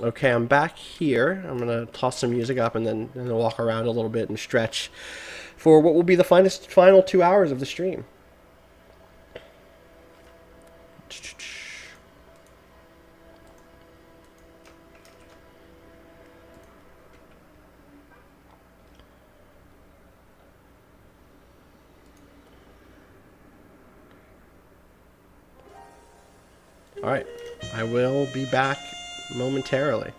Okay, I'm back here. I'm gonna toss some music up and then walk around a little bit and stretch for what will be the final 2 hours of the stream. All right, I will be back momentarily.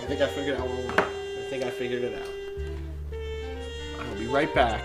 I think I figured out what we're doing. I think I figured it out. I will be right back.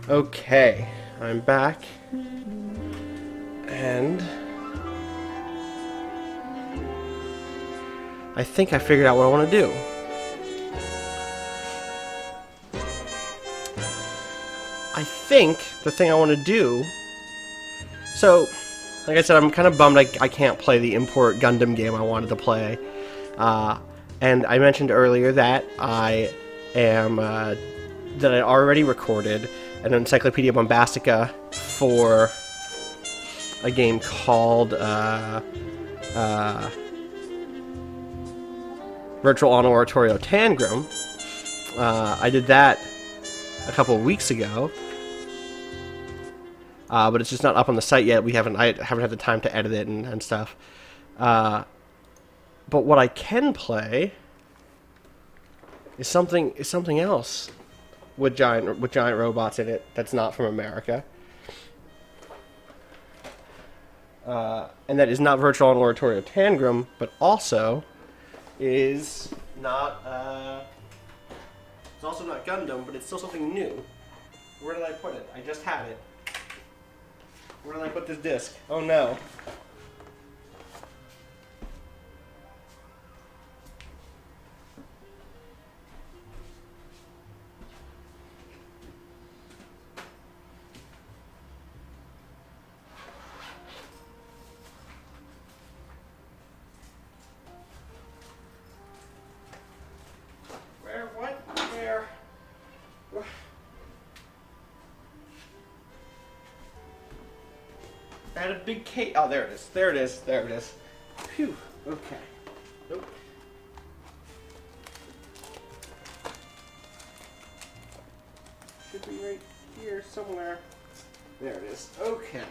Okay, I'm back, and I think I figured out what I want to do. I think the thing I want to do... So, like I said, I'm kind of bummed I can't play the import Gundam game I wanted to play. And I mentioned earlier that I already recorded an Encyclopedia Bombastica for a game called Virtual On Oratorio Tangram. I did that a couple of weeks ago, but it's just not up on the site yet. I haven't had the time to edit it and stuff. But what I can play is something else with giant robots in it that's not from America, and that is not Virtual On Oratorio Tangram, but also is not. It's also not Gundam, but it's still something new. Where did I put it? I just had it. Where did I put this disc? Oh no. I had a big case. Oh, there it is. There it is. There it is. Phew. Okay. Nope. Should be right here somewhere. There it is. Okay.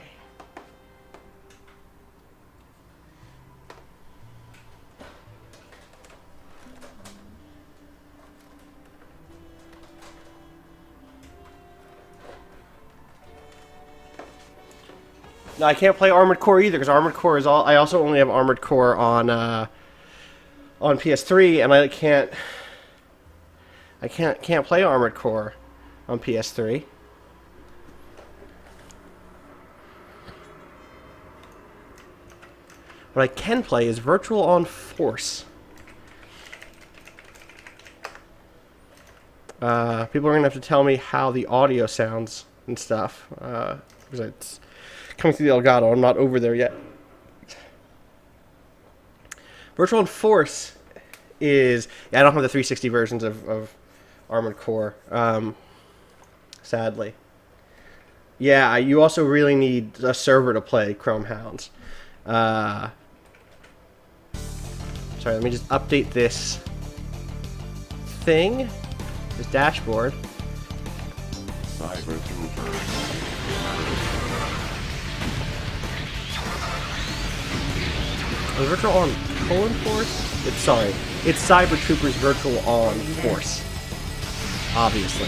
No, I can't play Armored Core either because Armored Core is all. I also only have Armored Core on PS3, and I can't play Armored Core on PS3. What I can play is Virtual On Force. People are gonna have to tell me how the audio sounds and stuff because it's coming through the Elgato. I'm not over there yet. Virtual On Force is... Yeah, I don't have the 360 versions of Armored Core, sadly. Yeah, you also really need a server to play Chrome Hounds. Sorry, let me just update this thing. This dashboard. Was Virtual On Poland Force? It's Cyber Troopers Virtual On Force. Obviously.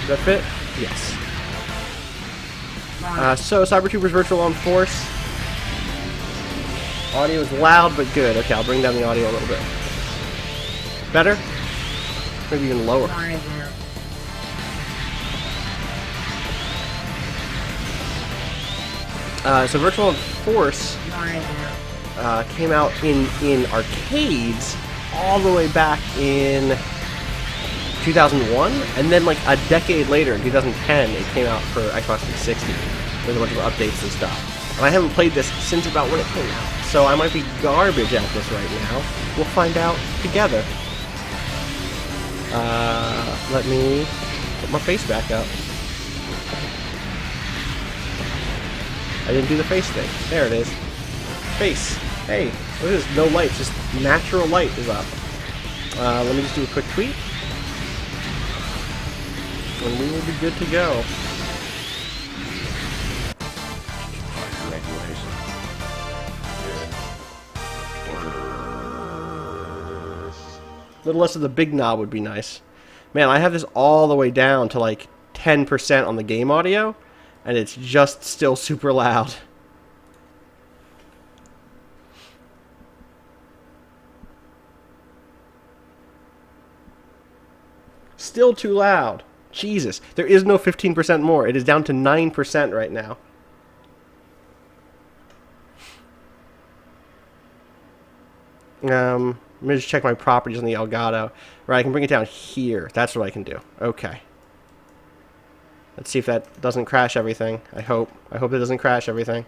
Does that fit? Yes. So, Cyber Troopers Virtual On Force. Audio is loud but good. Okay, I'll bring down the audio a little bit. Better? Maybe even lower. So Virtual On Force came out in arcades all the way back in 2001, and then like a decade later, in 2010, it came out for Xbox 360 with a bunch of updates and stuff. And I haven't played this since about when it came out, so I might be garbage at this right now. We'll find out together. Let me put my face back up. I didn't do the face thing. There it is. Face. Hey, look at this. No light, just natural light is up. Let me just do a quick tweet. And we will be good to go. A little less of the big knob would be nice. Man, I have this all the way down to like 10% on the game audio, and it's just still super loud. Still too loud. Jesus. There is no 15% more. It is down to 9% right now. Let me just check my properties on the Elgato. Right, I can bring it down here. That's what I can do. Okay. Let's see if that doesn't crash everything. I hope. I hope it doesn't crash everything.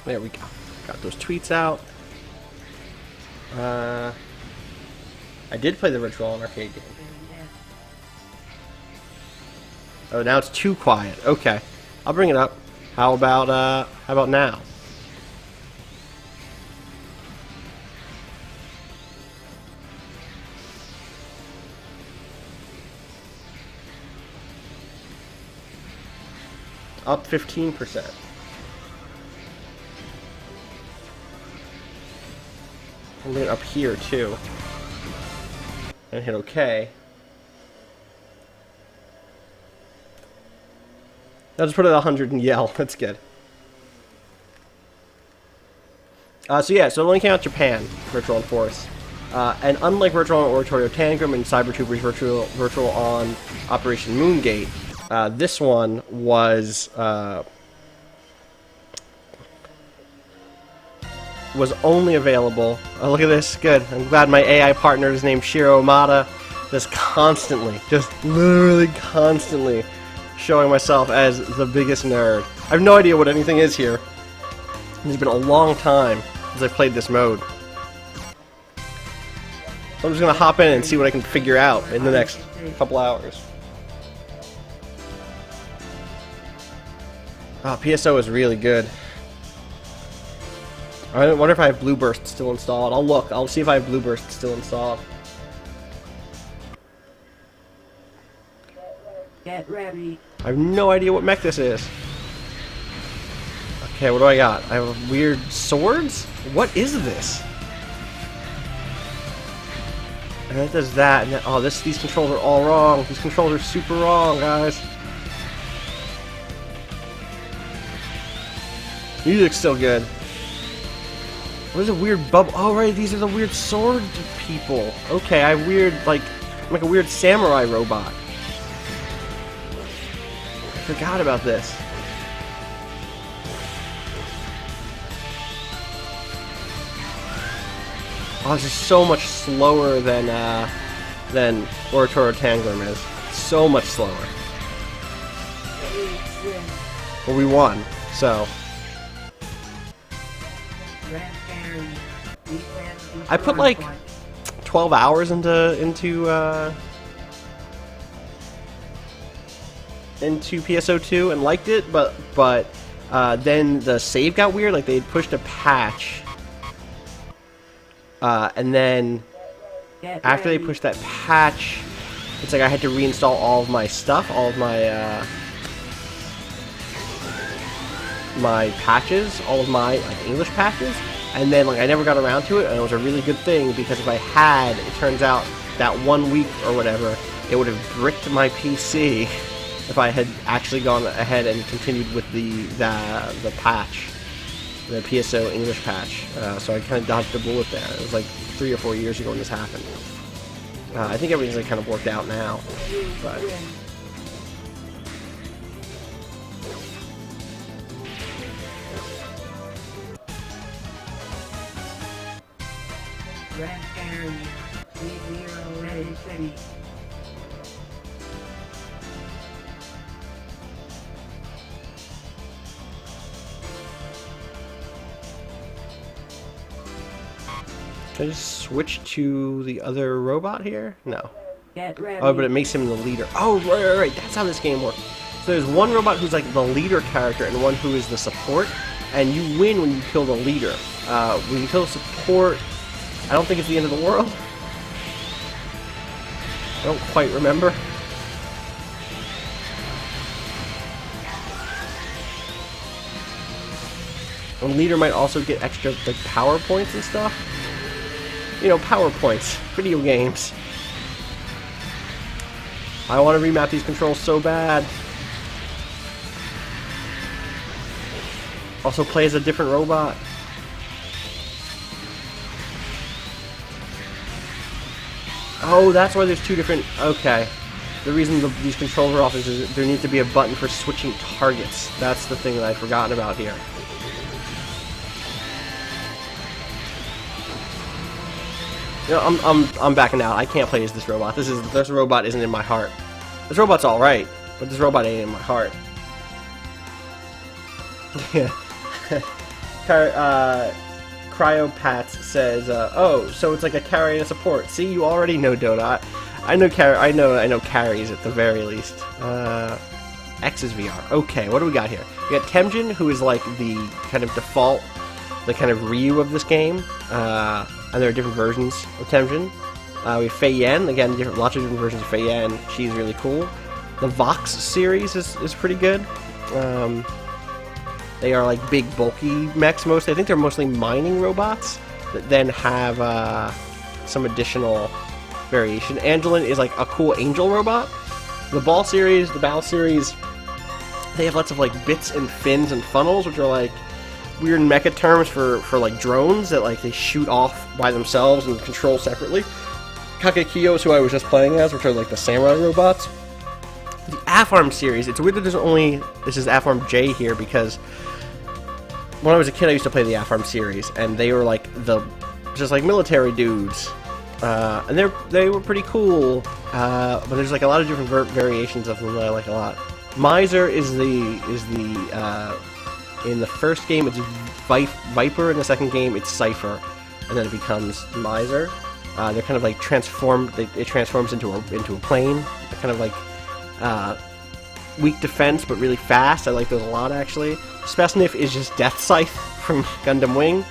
There we go. Got those tweets out. I did play the Virtual On arcade game. Oh, now it's too quiet. Okay, I'll bring it up. How about now? Up 15%. I'll get it up here too. And hit OK. I'll just put it at 100 and yell. That's good. So yeah, so it only came out in Japan, Virtual On Force. And unlike Virtual On Oratorio Tangram and Cyber Troopers Virtual On Operation Moongate, this one was only available. Oh, look at this. Good. I'm glad my AI partner is named Shiro Omada. Just constantly, just literally constantly showing myself as the biggest nerd. I have no idea what anything is here. It's been a long time since I played this mode. So I'm just going to hop in and see what I can figure out in the next couple hours. Oh, PSO is really good. I wonder if I have Blue Burst still installed. I'll look. I'll see if I have Blue Burst still installed. Get ready. I have no idea what mech this is. Okay, what do I got? I have weird swords? What is this? And it does that, and then, oh, these controls are all wrong. These controls are super wrong, guys. Music's still good. What is a weird bubble? Oh, right, these are the weird sword people. Okay, I have weird, like a weird samurai robot. I forgot about this. Oh, this is so much slower than Oratorio Tangram is. So much slower. Well, we won, so. I put like 12 hours into PSO2 and liked it, but then the save got weird. Like they had pushed a patch, and then after they pushed that patch, it's like I had to reinstall all of my stuff, all of my my patches, all of my like English patches, and then like I never got around to it, and it was a really good thing because if I had, it turns out that 1 week or whatever, it would have bricked my PC if I had actually gone ahead and continued with the patch, the PSO English patch. So I kind of dodged a bullet there. It was like 3 or 4 years ago when this happened. I think everything's like kind of worked out now, but. Grand area. 30 ready city. Can I just switch to the other robot here? No. Get ready. Oh, but it makes him the leader. Oh, right. That's how this game works. So there's one robot who's like the leader character and one who is the support, and you win when you kill the leader. When you kill the support, I don't think it's the end of the world. I don't quite remember. And leader might also get extra like power points and stuff. You know, power points. Video games. I want to remap these controls so bad. Also play as a different robot. Oh, that's why there's two different... Okay. The reason these controls are off is there needs to be a button for switching targets. That's the thing that I'd forgotten about here. You know, I'm backing out. I can't play as this robot. This robot isn't in my heart. This robot's all right, but this robot ain't in my heart. Yeah. Cryopats says, "Oh, so it's like a carry and a support." See, you already know Dota. I know carries at the very least. X is VR. Okay, what do we got here? We got Temjin, who is like the kind of default, the kind of Ryu of this game. And there are different versions of Temjin. We have Fei Yan, again, lots of different versions of Fei Yan. She's really cool. The Vox series is pretty good. They are like big, bulky mechs mostly. I think they're mostly mining robots that then have some additional variation. Angelin is like a cool angel robot. The Ball series, the Battle series, they have lots of like bits and fins and funnels, which are like weird mecha terms for like drones that like they shoot off by themselves and control separately. Kakekyo is who I was just playing as, which are like the samurai robots. The Afarm series, it's weird that this is Afarm J here because when I was a kid I used to play the Afarm series and they were like just like military dudes. And they were pretty cool, but there's like a lot of different variations of them that I like a lot. Miser is the in the first game it's Viper, in the second game it's Cypher, and then it becomes Miser. They're kind of like transformed. It transforms into a plane. They're kind of like weak defense, but really fast. I like those a lot actually. Spesnif is just Death Scythe from Gundam Wing.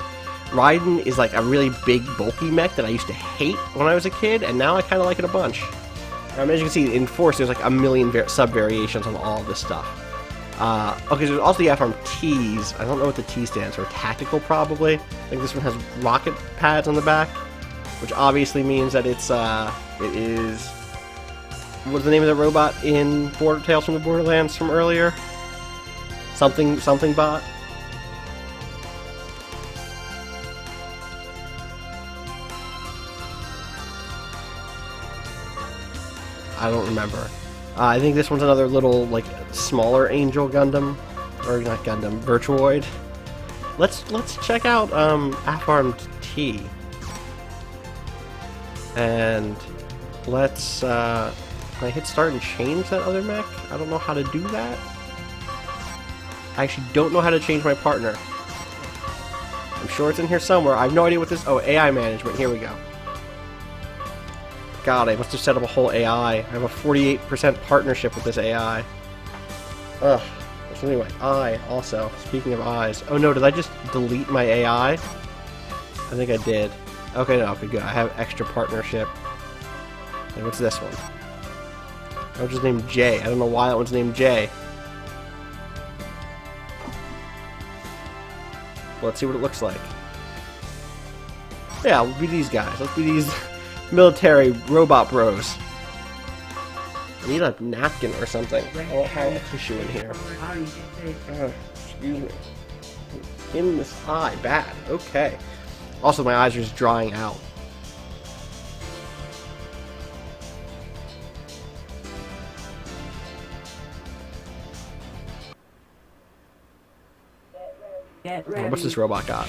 Raiden is like a really big, bulky mech that I used to hate when I was a kid, and now I kind of like it a bunch. As you can see, in Force, there's like a million sub-variations on all of this stuff. Okay, so there's also the F-Arm Ts. I don't know what the T stands for. Tactical, probably. I think this one has rocket pads on the back, which obviously means that it is... What's the name of the robot in Tales from the Borderlands from earlier? Something bot? I don't remember. I think this one's another little, like, smaller Angel Gundam. Or not Gundam, Virtuoid. Let's check out F-Armed T. And let's can I hit start and change that other mech? I don't know how to do that. I actually don't know how to change my partner. I'm sure it's in here somewhere. I have no idea what this... Oh, AI management. Here we go. God, I must have set up a whole AI. I have a 48% partnership with this AI. Ugh. So anyway, I also, speaking of eyes... Oh no, did I just delete my AI? I think I did. Okay, no, okay, good. I have extra partnership. And what's this one? That was just named J. I don't know why that one's named J. Well, let's see what it looks like. Yeah, we'll be these guys. Let's be these military robot bros. I need a napkin or something. I don't have a tissue in here. Excuse me. In this eye. Bad. Okay. Also, my eyes are just drying out. What's this robot got?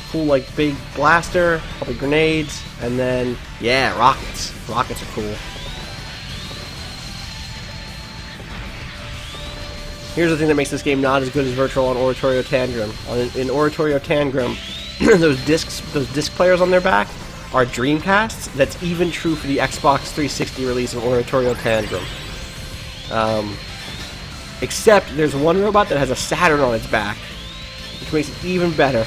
Cool, like, big blaster, couple grenades, and then, yeah, rockets. Rockets are cool. Here's the thing that makes this game not as good as Virtual on Oratorio Tangram. In Oratorio Tangram, those disc players on their back are Dreamcasts. That's even true for the Xbox 360 release of Oratorio Tangram. Except there's one robot that has a Saturn on its back, which makes it even better.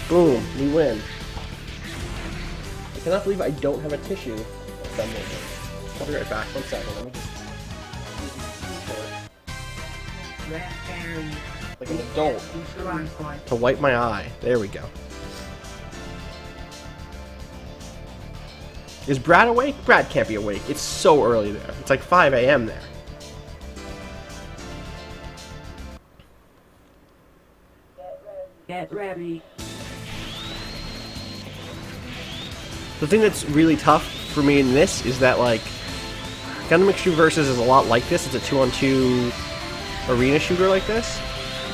Boom, we win. I cannot believe I don't have a tissue assembled. I'll be right back. 1 second. Let me just... Like an adult. To wipe my eye. There we go. Is Brad awake? Brad can't be awake. It's so early there. It's like 5 a.m. there. Get ready. The thing that's really tough for me in this is that, like, Gundam Extreme Versus is a lot like this. It's a 2-on-2 arena shooter like this.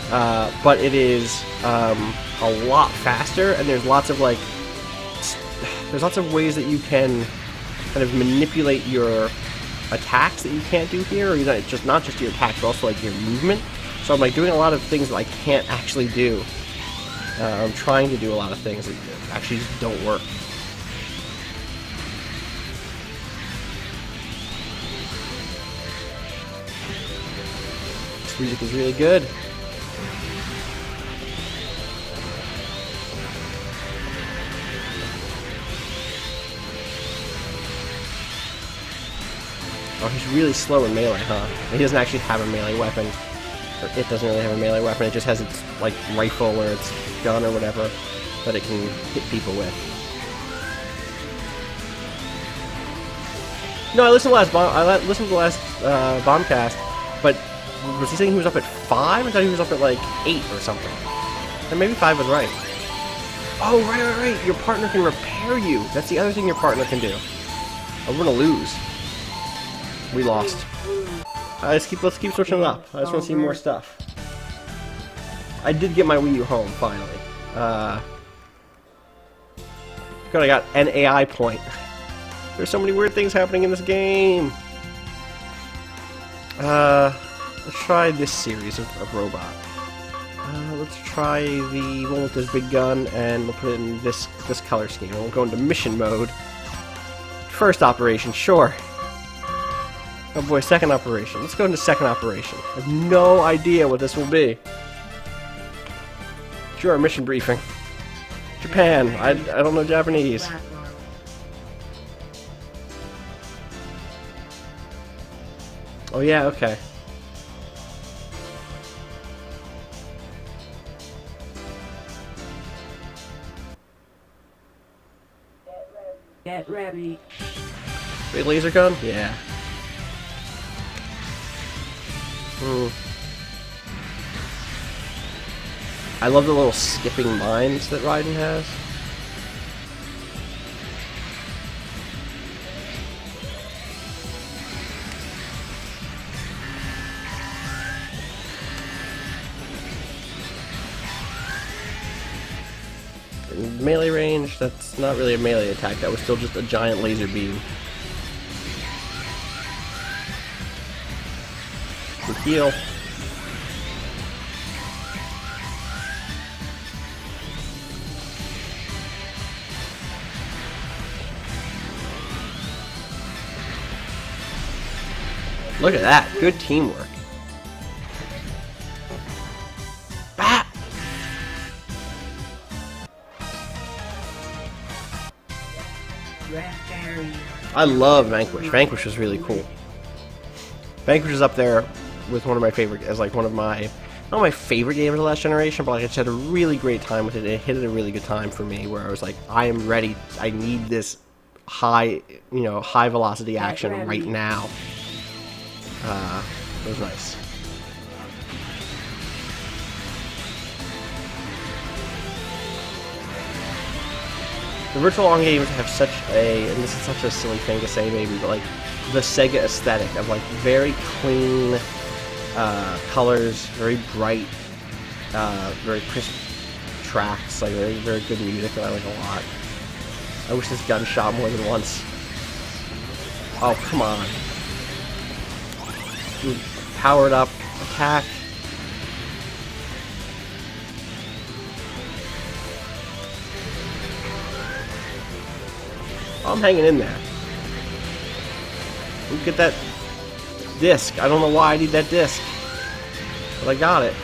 But it is a lot faster, and there's lots of, like, there's lots of ways that you can kind of manipulate your attacks that you can't do here, or not just your attacks, but also, like, your movement. So I'm, like, doing a lot of things that I can't actually do. I'm trying to do a lot of things that actually just don't work. This music is really good. Oh, he's really slow in melee, huh? He doesn't actually have a melee weapon. Or it doesn't really have a melee weapon, it just has its, like, rifle or its gun or whatever that it can hit people with. No, I listened to the last Bombcast, but was he saying he was up at 5? I thought he was up at, like, 8 or something. And maybe 5 was right. Oh, right. Your partner can repair you. That's the other thing your partner can do. Oh, we're gonna lose. We lost. Let's keep switching it up. I just want to see more stuff. I did get my Wii U home, finally. Good, I got an AI point. There's so many weird things happening in this game. Let's try this series of robot. Let's try the one with this big gun, and we'll put it in this color scheme. We'll go into mission mode. First operation, sure. Oh boy, second operation. Let's go into second operation. I have no idea what this will be. Sure, mission briefing. Japan. I don't know Japanese. Platform. Oh yeah, okay. Get ready. Big laser gun? Yeah. Hmm. I love the little skipping mines that Raiden has. In melee range, that's not really a melee attack, that was still just a giant laser beam. Good heal. Look at that, good teamwork. Ah! Red barrier. I love Vanquish. Vanquish is really cool. Vanquish is up there with one of my favorite, as like one of my, not my favorite game of the last generation, but like I just had a really great time with it. It hit at a really good time for me, where I was like, I am ready. I need this high, high velocity action right now. It was nice. The virtual on games have such a, and this is such a silly thing to say maybe, but like the Sega aesthetic of like very clean colors, very bright, very crisp tracks, like very, very good music that I like a lot. I wish this gun shot more than once. Oh, come on. Ooh, powered up attack. I'm hanging in there. Look at that disc. I don't know why I need that disc, but I got it.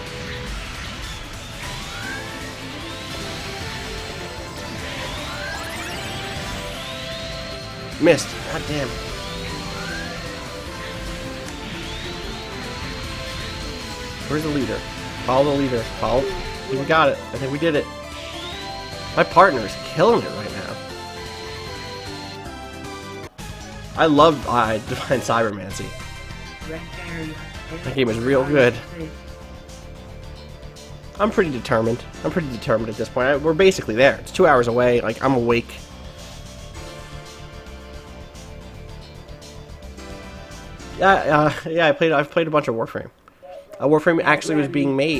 Missed. God damn. Where's the leader? Follow the leader. Follow. We got it. I think we did it. My partner is killing it right now. I love Divine Cybermancy. Red barrier. That game is real good. I'm pretty determined. I'm pretty determined at this point. We're basically there. It's 2 hours away. Like, I'm awake. Yeah. I've played a bunch of Warframe. Warframe actually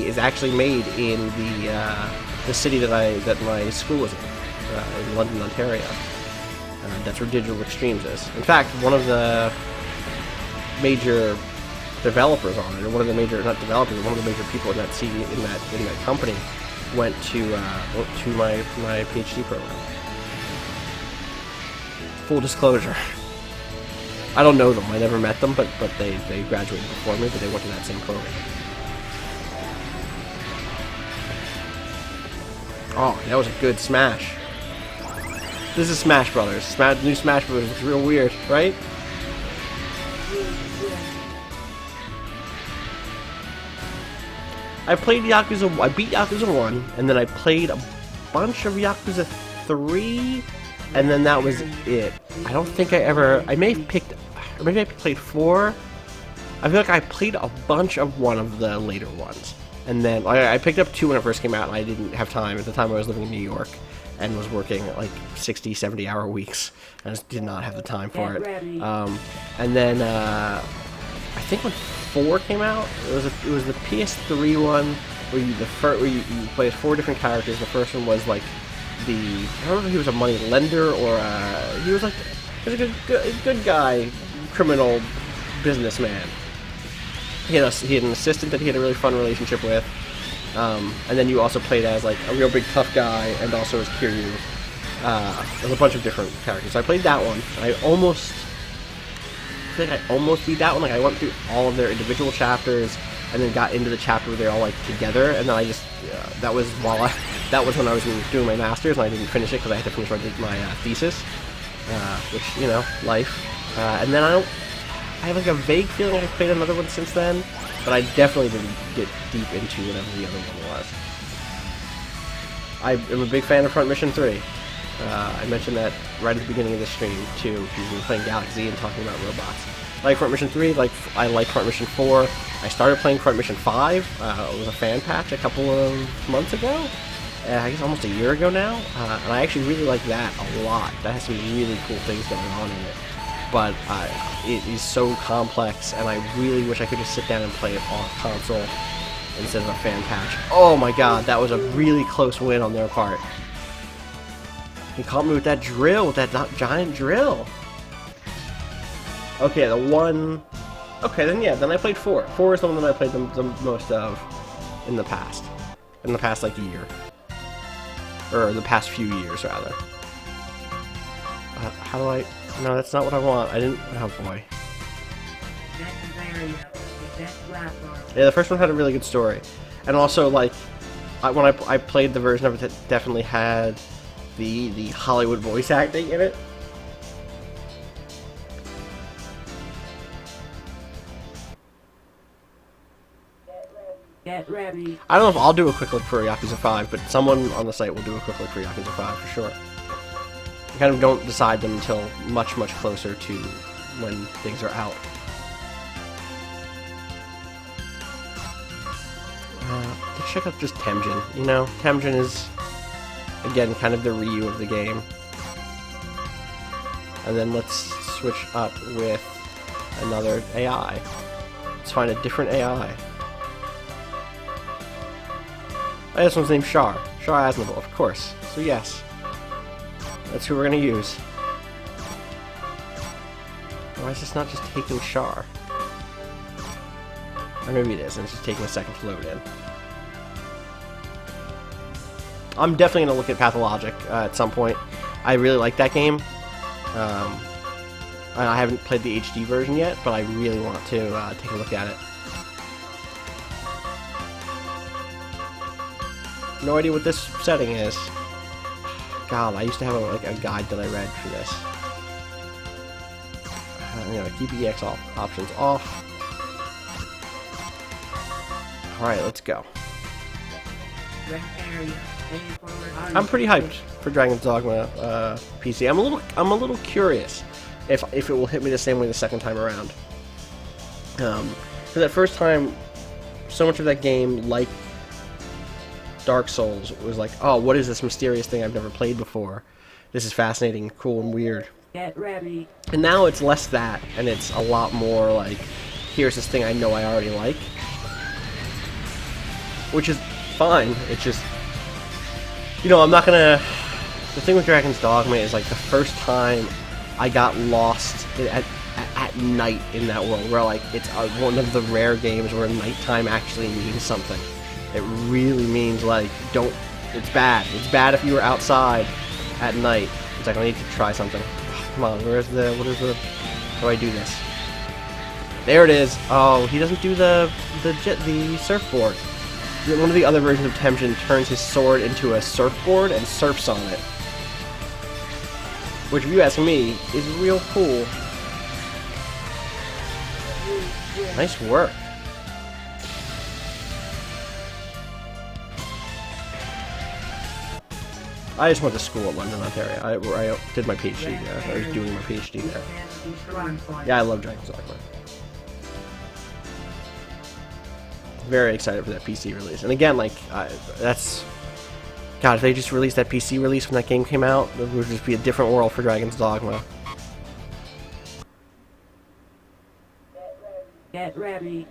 is actually made in the city that my school is in London, Ontario. That's where Digital Extremes is. In fact, one of the major developers on it, or one of the major, not developers, one of the major people in that company went to my PhD program. Full disclosure. I don't know them. I never met them, but they graduated before me, but they went to that same program. Oh, that was a good Smash. This is Smash Brothers. New Smash Brothers looks real weird, right? I played Yakuza. I beat Yakuza 1, and then I played a bunch of Yakuza 3, and then that was it. I don't think I ever. I may have picked, or maybe I played 4. I feel like I played a bunch of one of the later ones, and then I picked up 2 when it first came out, and I didn't have time at the time. I was living in New York and was working like 60, 70-hour weeks. I just did not have the time for it. And then I think when 4 came out, it was the PS3 one where you play as 4 different characters. The first one was like I don't know if he was a money lender or he was a good guy, criminal businessman. He had an assistant that he had a really fun relationship with. And then you also played as like a real big tough guy, and also as Kiryu. There's a bunch of different characters. So I played that one. I almost beat that one. Like I went through all of their individual chapters, and then got into the chapter where they're all like together, and then I just that was that was when I was doing my master's, and I didn't finish it because I had to finish my thesis, which, you know, life. And then I have like a vague feeling I've played another one since then, but I definitely didn't get deep into whatever the other one was. I am a big fan of Front Mission 3. I mentioned that right at the beginning of the stream too, because we were playing Galaxy and talking about robots. Like Front Mission 3, I like Front Mission 4. I started playing Front Mission 5. It was a fan patch a couple of months ago. I guess almost a year ago now. And I actually really like that a lot. That has some really cool things going on in it. But it is so complex, and I really wish I could just sit down and play it on console instead of a fan patch. Oh my god, that was a really close win on their part. He caught me with that drill, with that giant drill. Okay, the one... Okay, then yeah, then I played 4. 4 is the one that I played the most of in the past. In the past, like, year. Or the past few years, rather. How do I... No, that's not what I want. I didn't... Oh, boy. Yeah, the first one had a really good story. And also, like, when I played the version of it that definitely had the Hollywood voice acting in it. Get ready. I don't know if I'll do a quick look for Yakuza 5, but someone on the site will do a quick look for Yakuza 5 for sure. I kind of don't decide them until much, much closer to when things are out. Let's check out just Temjin. You know, Temjin is, again, kind of the Ryu of the game. And then let's switch up with another AI. Let's find a different AI. Oh, this one's named Char. Char Aznavour, of course. So yes, that's who we're gonna use. Why is this not just taking Char? Or maybe it is, and it's just taking a second to load in. I'm definitely gonna look at Pathologic at some point. I really like that game. And I haven't played the HD version yet, but I really want to take a look at it. No idea what this setting is. God, I used to have a guide that I read for this. I'm gonna keep EX options off. Alright, let's go. I'm pretty hyped for Dragon's Dogma PC. I'm a little curious if it will hit me the same way the second time around. For that first time, so much of that game, like Dark Souls, was like, oh, what is this mysterious thing I've never played before? This is fascinating, cool, and weird. Get ready. And now it's less that, and it's a lot more like, here's this thing I know I already like. Which is fine, it's just, you know, I'm not gonna... The thing with Dragon's Dogma is, like, the first time I got lost at night in that world, where, like, it's one of the rare games where nighttime actually means something. It really means, like, don't... It's bad. It's bad if you were outside at night. It's like, I need to try something. Come on, what is the... How do I do this? There it is. Oh, he doesn't do the surfboard. One of the other versions of Temjin turns his sword into a surfboard and surfs on it. Which, if you ask me, is real cool. Nice work. I just went to school at London, Ontario, where I did my PhD there. I was doing my PhD there. Yeah, I love Dragon's Dogma. Very excited for that PC release. And again, like, that's... God, if they just released that PC release when that game came out, it would just be a different world for Dragon's Dogma. Get ready.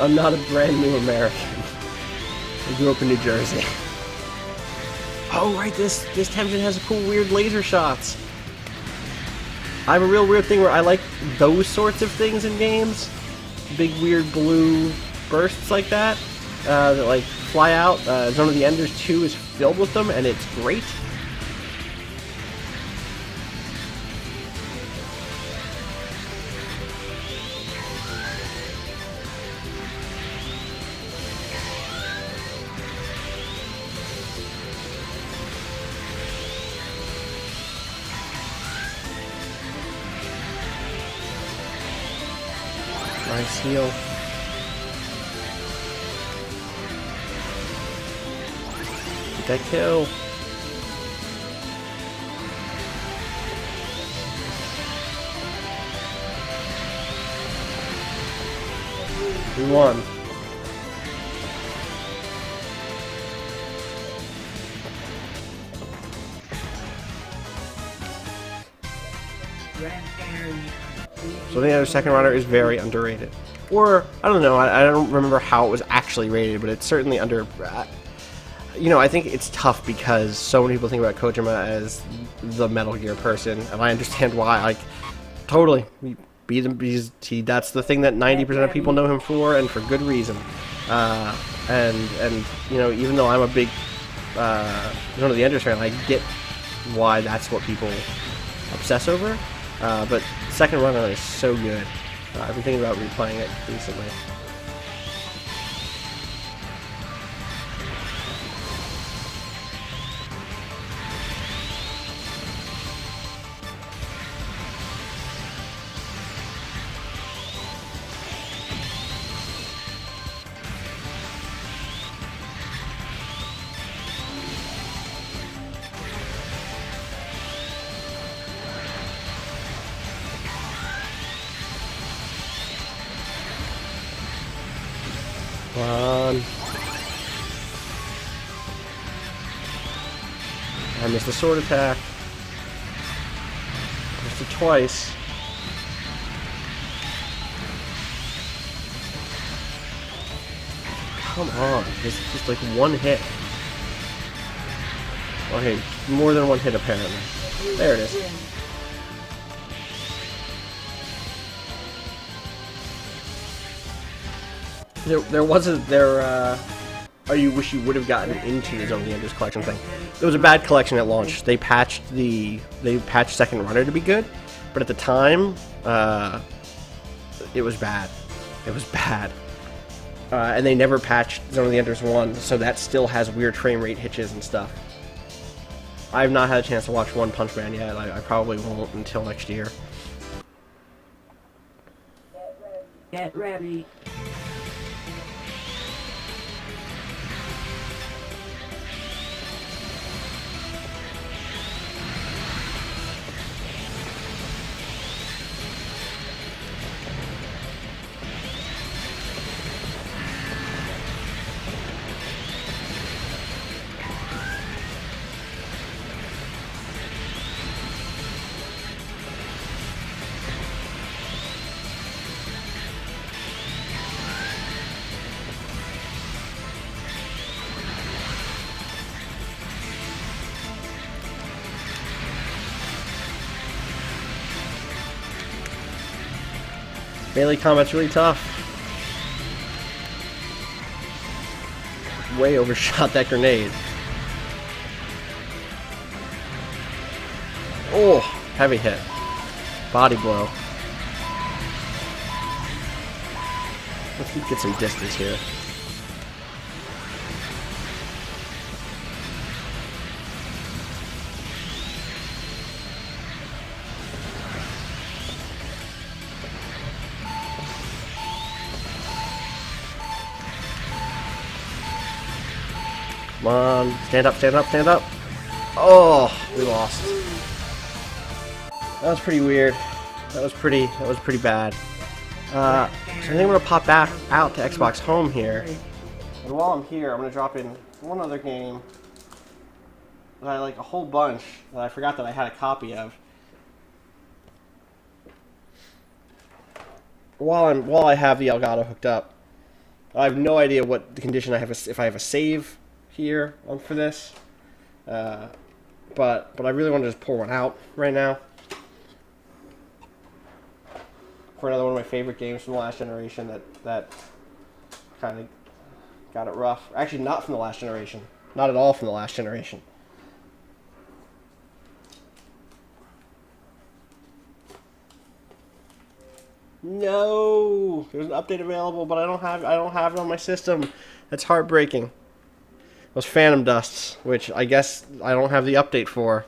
I'm not a brand new American. I grew up in New Jersey. Oh, right, this Temjin has cool, weird laser shots. I have a real weird thing where I like those sorts of things in games. Big, weird blue bursts like that. That, like, fly out. Zone of the Enders 2 is filled with them, and it's great. Nice heal. Get that kill. We won. Red area. So I think the second runner is very underrated. Or, I don't know, I don't remember how it was actually rated, but it's certainly under... you know, I think it's tough because so many people think about Kojima as the Metal Gear person, and I understand why. Like, totally. That's the thing that 90% of people know him for, and for good reason. And you know, even though I'm a big Zone of the Enders fan, I get why that's what people obsess over. But Second Runner is so good. I've been thinking about replaying it recently. Come on. I missed the sword attack. Missed it twice. Come on. It's just like one hit. Okay, more than one hit apparently. There it is. There wasn't oh, you wish you would have gotten into the Zone of the Enders collection thing. It was a bad collection at launch. They patched Second Runner to be good, but at the time, it was bad. It was bad. And they never patched Zone of the Enders 1, so that still has weird frame rate hitches and stuff. I have not had a chance to watch One Punch Man yet. I probably won't until next year. Get ready. Melee combat's really tough. Way overshot that grenade. Oh, heavy hit. Body blow. Let's get some distance here. Come on, stand up, stand up, stand up. Oh, we lost. That was pretty weird. That was pretty bad. So I think I'm gonna pop back out to Xbox Home here. And while I'm here, I'm gonna drop in one other game that I like a whole bunch that I forgot that I had a copy of. While I have the Elgato hooked up, I have no idea what the condition I have if I have a save here for this, but I really want to just pour one out right now for another one of my favorite games from the last generation that kind of Got it rough. Actually, not from the last generation. Not at all from the last generation. No, there's an update available, but I don't have it on my system. That's heartbreaking. Those Phantom Dusts, which I guess I don't have the update for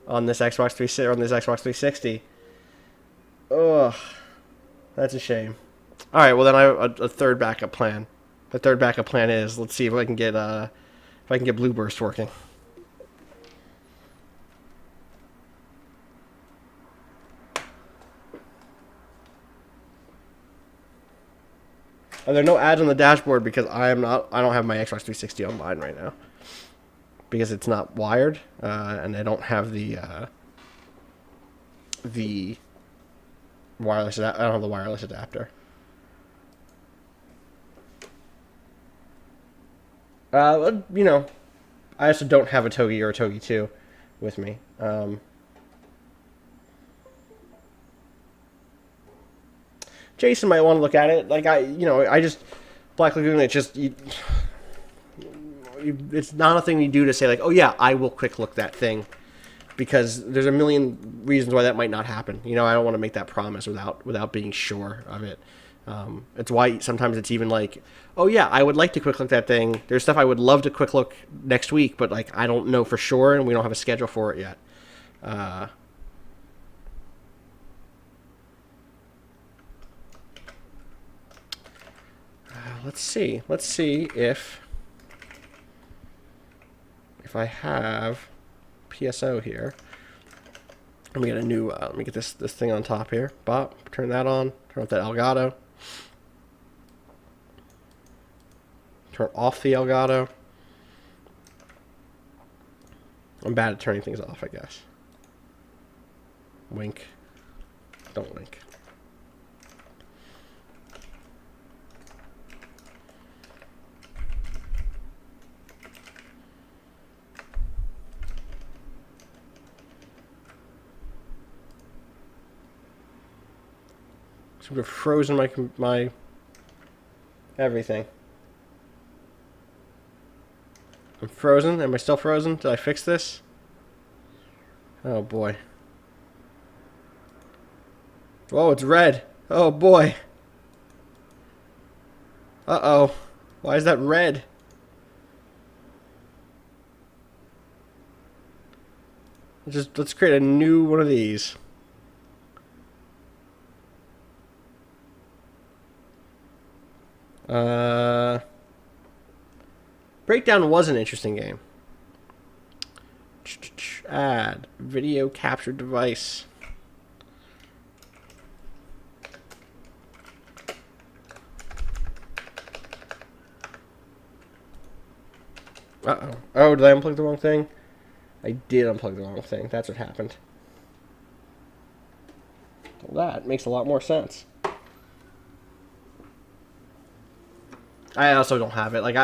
on this Xbox 360 or on this Xbox 360. Ugh, that's a shame. All right, well then I have a third backup plan. The third backup plan is let's see if I can get Blue Burst working. Are there no ads on the dashboard because I don't have my Xbox 360 online right now because it's not wired and I don't have the wireless. I don't have the wireless adapter. You know, I also don't have a Togi or a Togi 2 with me. Jason might want to look at it. Like I just Black Lagoon. It's just it's not a thing you do to say like, oh yeah, I will quick look that thing, because there's a million reasons why that might not happen. You know, I don't want to make that promise without being sure of it. It's why sometimes it's even like, oh yeah, I would like to quick look that thing. There's stuff I would love to quick look next week, but like I don't know for sure, and we don't have a schedule for it yet. Let's see if I have PSO here. Let me get a new. Let me get this thing on top here. Bop. Turn that on. Turn off that Elgato. Turn off the Elgato. I'm bad at turning things off, I guess. Wink. Don't wink. Seem to have frozen my everything. I'm frozen. Am I still frozen? Did I fix this? Oh boy. Whoa, it's red. Oh boy. Uh-oh. Why is that red? Let's create a new one of these. Breakdown was an interesting game. Add video capture device. Uh-oh. Oh, did I unplug the wrong thing? I did unplug the wrong thing. That's what happened. Well, that makes a lot more sense. I also don't have it. Like,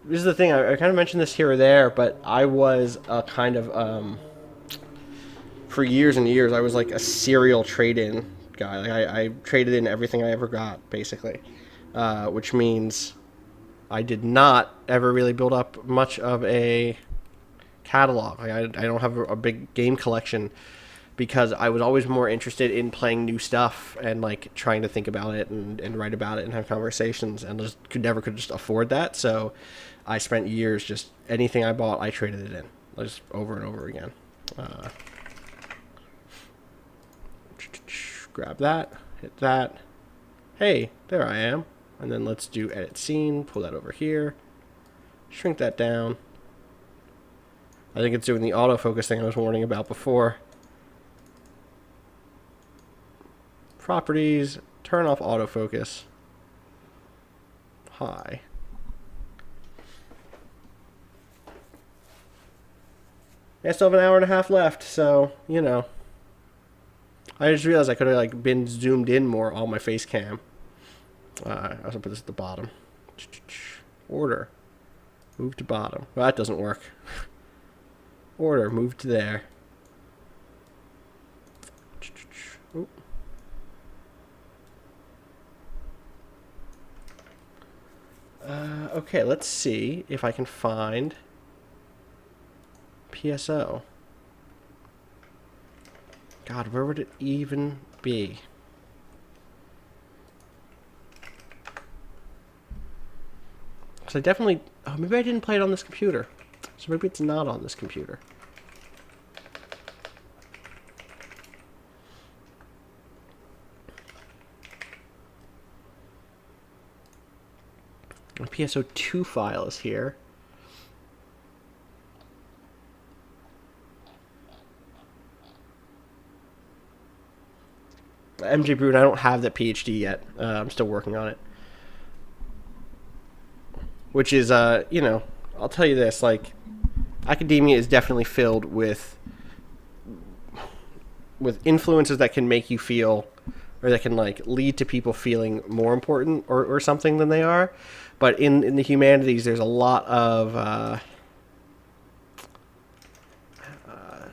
this is the thing. I kind of mentioned this here or there, but I was a kind of, for years and years, I was like a serial trade-in guy. Like, I traded in everything I ever got, basically. Which means I did not ever really build up much of a catalog. Like, I don't have a big game collection because I was always more interested in playing new stuff and like trying to think about it and write about it and have conversations, and just could just afford that. So I spent years just anything I bought, I traded it in, just over and over again. Grab that, hit that. Hey, there I am. And then let's do edit scene, pull that over here, shrink that down. I think it's doing the autofocus thing I was warning about before. Properties, turn off autofocus. Hi. I still have an hour and a half left, so, you know. I just realized I could have like been zoomed in more on my face cam. I also put this at the bottom. Order. Move to bottom. Well, that doesn't work. Order. Move to there. Oop. Okay, let's see if I can find PSO. God, where would it even be? Because I definitely... Oh, maybe I didn't play it on this computer. So maybe it's not on this computer. The PSO2 file is here. MJ Brood, I don't have that PhD yet. I'm still working on it. Which is, you know, I'll tell you this, like, academia is definitely filled with influences that can make you feel, or that can, like, lead to people feeling more important or something than they are. But in the humanities, there's a lot of...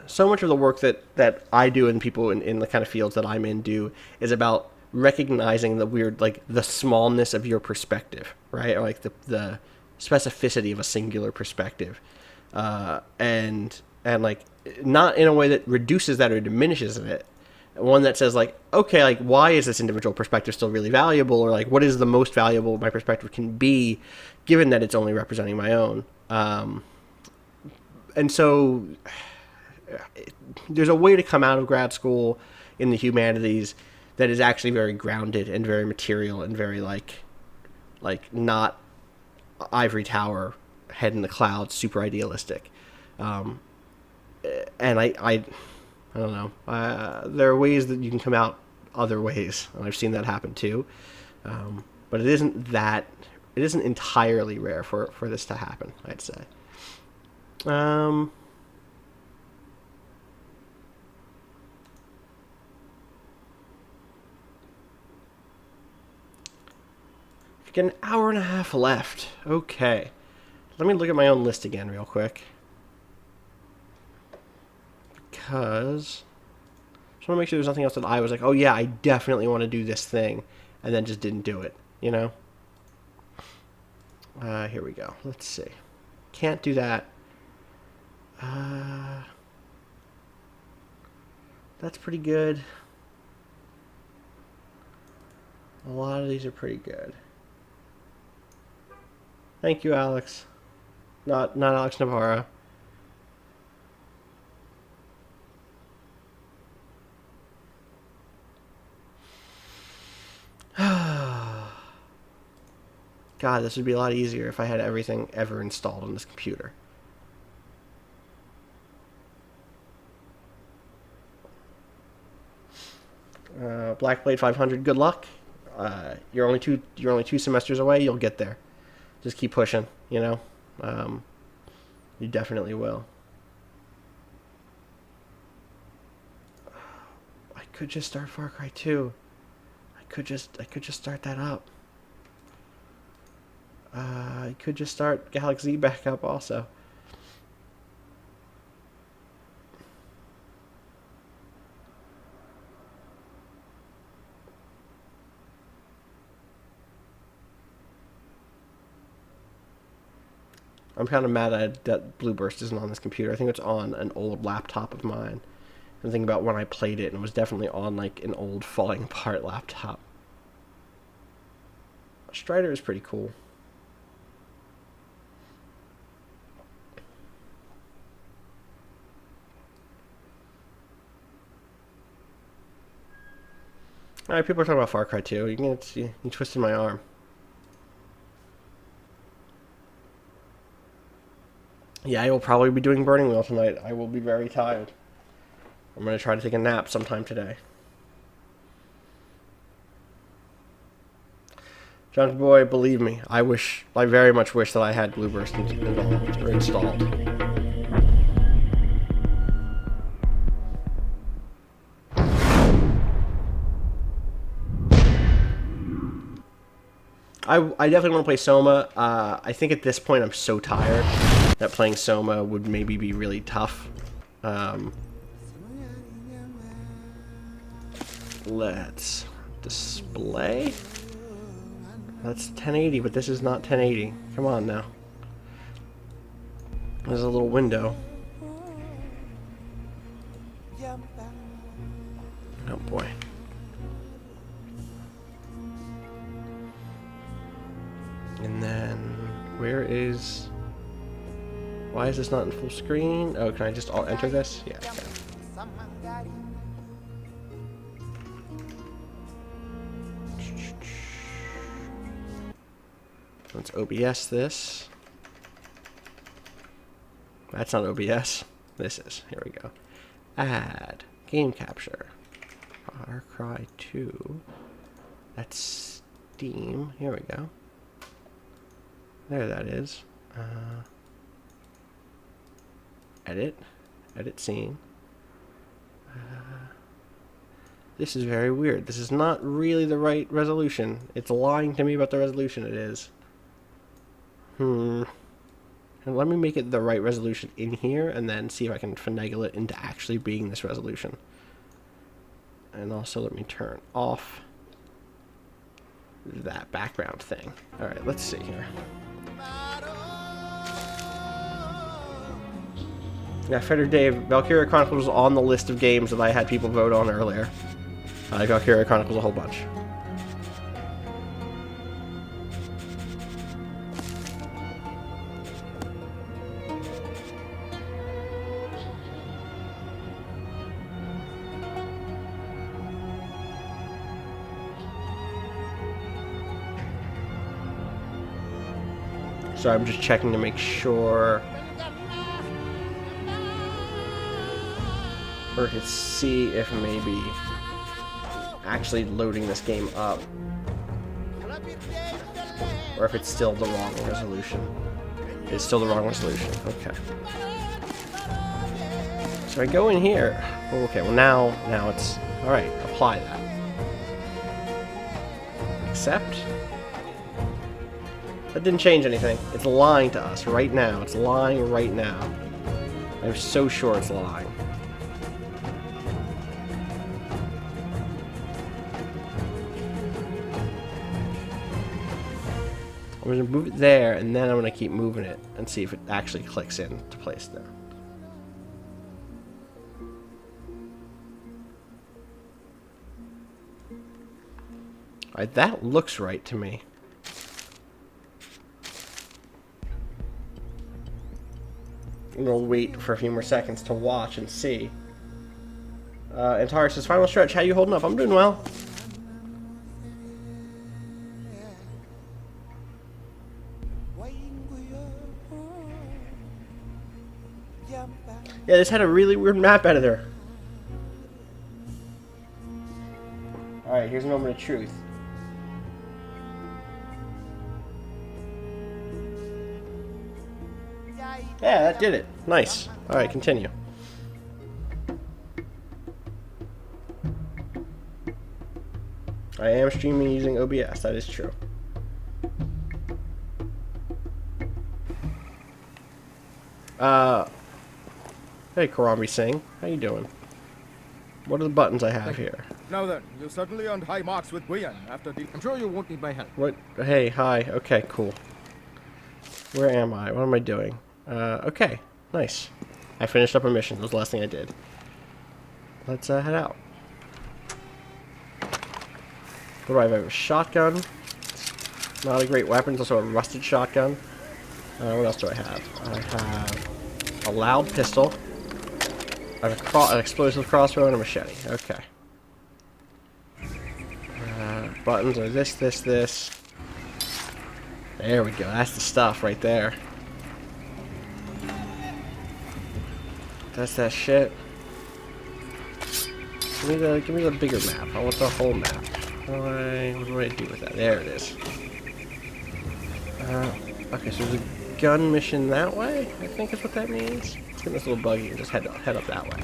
so much of the work that I do and people in the kind of fields that I'm in do is about recognizing the weird, like, the smallness of your perspective, right? Or, like, the specificity of a singular perspective. And like, not in a way that reduces that or diminishes it. One that says, like, okay, like, why is this individual perspective still really valuable? Or, like, what is the most valuable my perspective can be, given that it's only representing my own? And so... there's a way to come out of grad school in the humanities that is actually very grounded and very material and very like not ivory tower, head in the clouds, super idealistic. And I don't know. There are ways that you can come out other ways, and I've seen that happen too. But it isn't entirely rare for this to happen, I'd say. Get an hour and a half left. Okay. Let me look at my own list again real quick. Because I just want to make sure there's nothing else that I was like, oh yeah, I definitely want to do this thing, and then just didn't do it, you know? Here we go. Let's see. Can't do that. That's pretty good. A lot of these are pretty good. Thank you, Alex. Not Alex Navarro. God, this would be a lot easier if I had everything ever installed on this computer. Blackblade 500. Good luck. You're only two semesters away. You'll get there. Just keep pushing, you know? You definitely will. I could just start Far Cry 2. I could just start that up. I could just start Galaxy back up also. I'm kind of mad that Blueburst isn't on this computer. I think it's on an old laptop of mine. I'm thinking about when I played it, and it was definitely on like an old falling apart laptop. Strider is pretty cool. Alright, people are talking about Far Cry 2. You twisted my arm. Yeah, I will probably be doing Burning Wheel tonight. I will be very tired. I'm going to try to take a nap sometime today. Junk Boy, believe me, I very much wish that I had Blueburst involved or installed. I definitely want to play Soma. I think at this point I'm so tired that playing Soma would maybe be really tough. Let's display. That's 1080, but this is not 1080. Come on now. There's a little window. Oh boy. And then, where is... Why is this not in full screen? Oh, can I just alt-enter this? Yeah, I can. Let's OBS this. That's not OBS. This is. Here we go. Add. Game capture. Far Cry 2. That's Steam. Here we go. There that is. Edit. Edit scene. This is very weird. This is not really the right resolution. It's lying to me about the resolution it is. And let me make it the right resolution in here and then see if I can finagle it into actually being this resolution. And also let me turn off that background thing. Alright, let's see here. Yeah, Feder Dave, Valkyria Chronicles was on the list of games that I had people vote on earlier. I like Valkyria Chronicles a whole bunch. So I'm just checking to make sure. Or to see if maybe actually loading this game up. Or if it's still the wrong resolution. It's still the wrong resolution. Okay. So I go in here. Okay, well now it's... Alright, apply that. Accept. That didn't change anything. It's lying to us right now. It's lying right now. I'm so sure it's lying. I'm going to move it there, and then I'm going to keep moving it and see if it actually clicks in to place there. Alright, that looks right to me. I'm going to wait for a few more seconds to watch and see. Antara says, final stretch, how you holding up? I'm doing well. Yeah, this had a really weird map editor. Alright, here's a moment of truth. Yeah, that did it. Nice. Alright, continue. I am streaming using OBS, that is true. Hey Karami Singh, how you doing? What are the buttons I have here? Now then, you certainly earned high marks with Guian after the... I'm sure you won't need my help. What? Hey, hi. Okay, cool. Where am I? What am I doing? Okay. Nice. I finished up a mission. That was the last thing I did. Let's head out. What do I have? I have a shotgun. Not a great weapon. It's also a rusted shotgun. What else do I have? I have a loud pistol. I have an explosive crossbow and a machete. Okay. Buttons are this. There we go. That's the stuff right there. That's that shit. Give me the bigger map. I want the whole map. What do I do with that? There it is. Okay, so there's a gun mission that way. I think is what that means. Let's get this little buggy and just head up that way.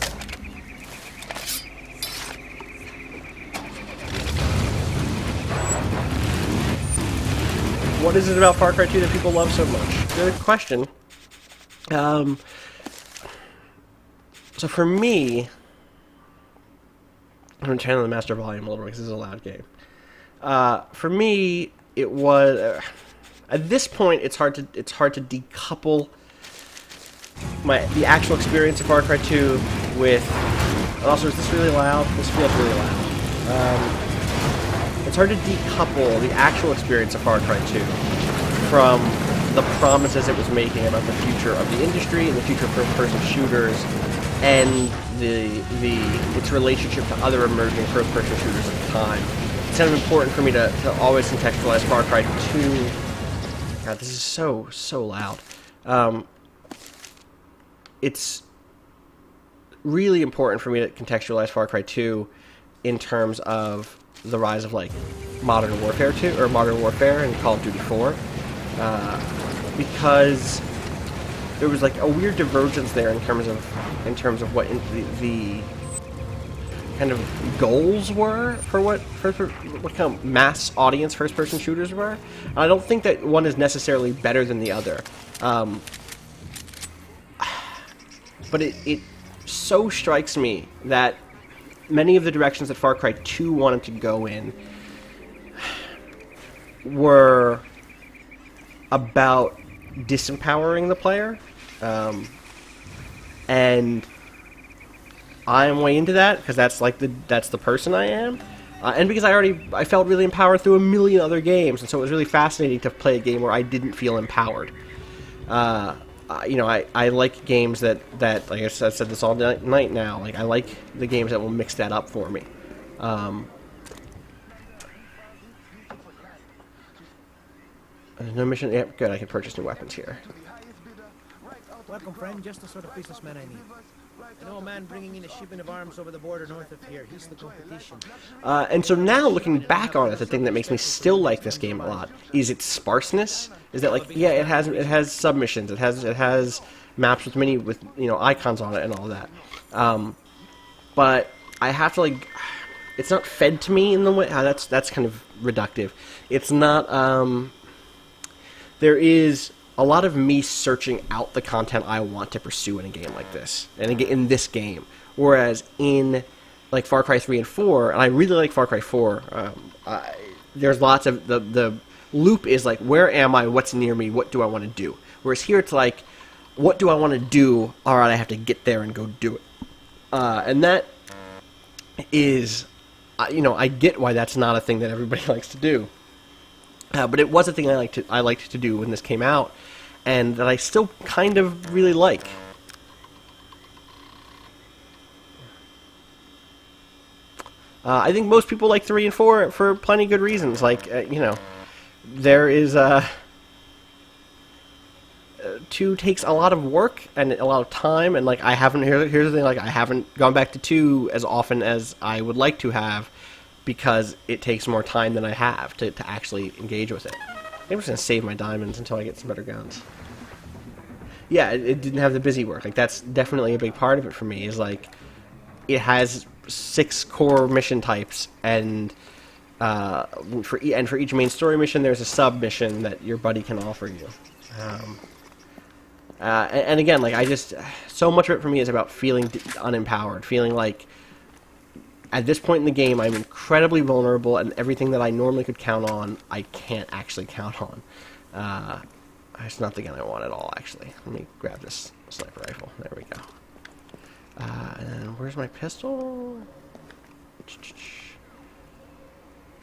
What is it about Far Cry 2 that people love so much? Good question. So for me, I'm going to turn on the master volume a little bit because this is a loud game. For me, it was at this point it's hard to decouple the actual experience of Far Cry 2 with. And also, is this really loud? This feels really loud. It's hard to decouple the actual experience of Far Cry 2 from the promises it was making about the future of the industry and the future of first-person shooters, and its relationship to other emerging first-person shooters at the time. It's kind of important for me to always contextualize Far Cry 2. God, this is so loud. It's really important for me to contextualize Far Cry 2 in terms of the rise of like Modern Warfare 2 or Modern Warfare and Call of Duty 4, because there was like a weird divergence there in terms of what the kind of goals were for what kind of mass audience first-person shooters were. And I don't think that one is necessarily better than the other, but it so strikes me that many of the directions that Far Cry 2 wanted to go in were about disempowering the player, and I'm way into that because that's the person I am, and because I felt really empowered through a million other games, and so it was really fascinating to play a game where I didn't feel empowered. I like games that like I said this all night now. Like I like the games that will mix that up for me. No mission. Yep, good. I can purchase new weapons here. Welcome, friend. Just the sort of businessman I need. I know a man bringing in a shipment of arms over the border north of here. He's the competition. And so now, looking back on it, the thing that makes me still like this game a lot is its sparseness. Is that like, yeah, it has submissions, it has maps with icons on it and all that. But I have to like, it's not fed to me in the way. That's kind of reductive. It's not. There is a lot of me searching out the content I want to pursue in a game like this, and in this game. Whereas in like Far Cry 3 and 4, and I really like Far Cry 4, there's lots of the loop is like, where am I? What's near me? What do I want to do? Whereas here it's like, what do I want to do? All right, I have to get there and go do it. And that is, I get why that's not a thing that everybody likes to do. But it was a thing I liked to do when this came out, and that I still kind of really like. I think most people like 3 and 4 for plenty good reasons. Like, there is 2 takes a lot of work and a lot of time, and like here's the thing, like I haven't gone back to 2 as often as I would like to have, because it takes more time than I have to actually engage with it. I'm just gonna save my diamonds until I get some better guns. Yeah, it didn't have the busy work. Like that's definitely a big part of it for me. Is like it has 6 core mission types, and for each main story mission, there's a sub mission that your buddy can offer you. And again, like so much of it for me is about feeling unempowered, feeling like at this point in the game I'm incredibly vulnerable, and everything that I normally could count on, I can't actually count on. It's not the gun I want at all, actually. Let me grab this sniper rifle. There we go. And then where's my pistol?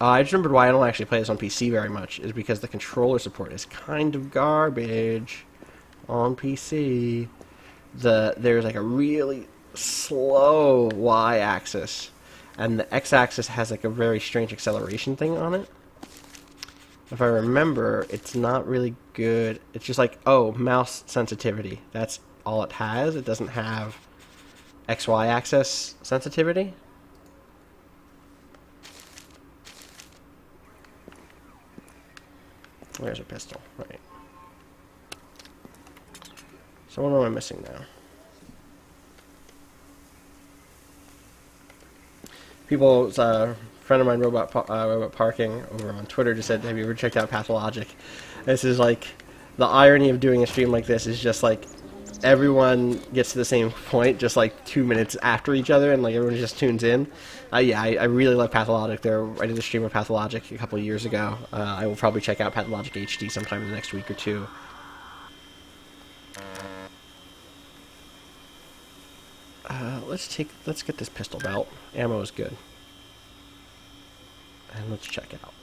I just remembered why I don't actually play this on PC very much, is because the controller support is kind of garbage on PC. There's like a really slow Y-axis, and the X-axis has like a very strange acceleration thing on it. If I remember, it's not really good. It's just like, oh, mouse sensitivity. That's all it has. It doesn't have XY axis sensitivity. Where's a pistol? Right. So what am I missing now? People, a friend of mine, Robot Parking, over on Twitter, just said, have you ever checked out Pathologic? This is like, the irony of doing a stream like this is just like, everyone gets to the same point just like 2 minutes after each other, and like everyone just tunes in. Yeah, I really love Pathologic. I did a stream of Pathologic a couple of years ago. I will probably check out Pathologic HD sometime in the next week or two. Let's get this pistol belt. Ammo is good. And let's check it out.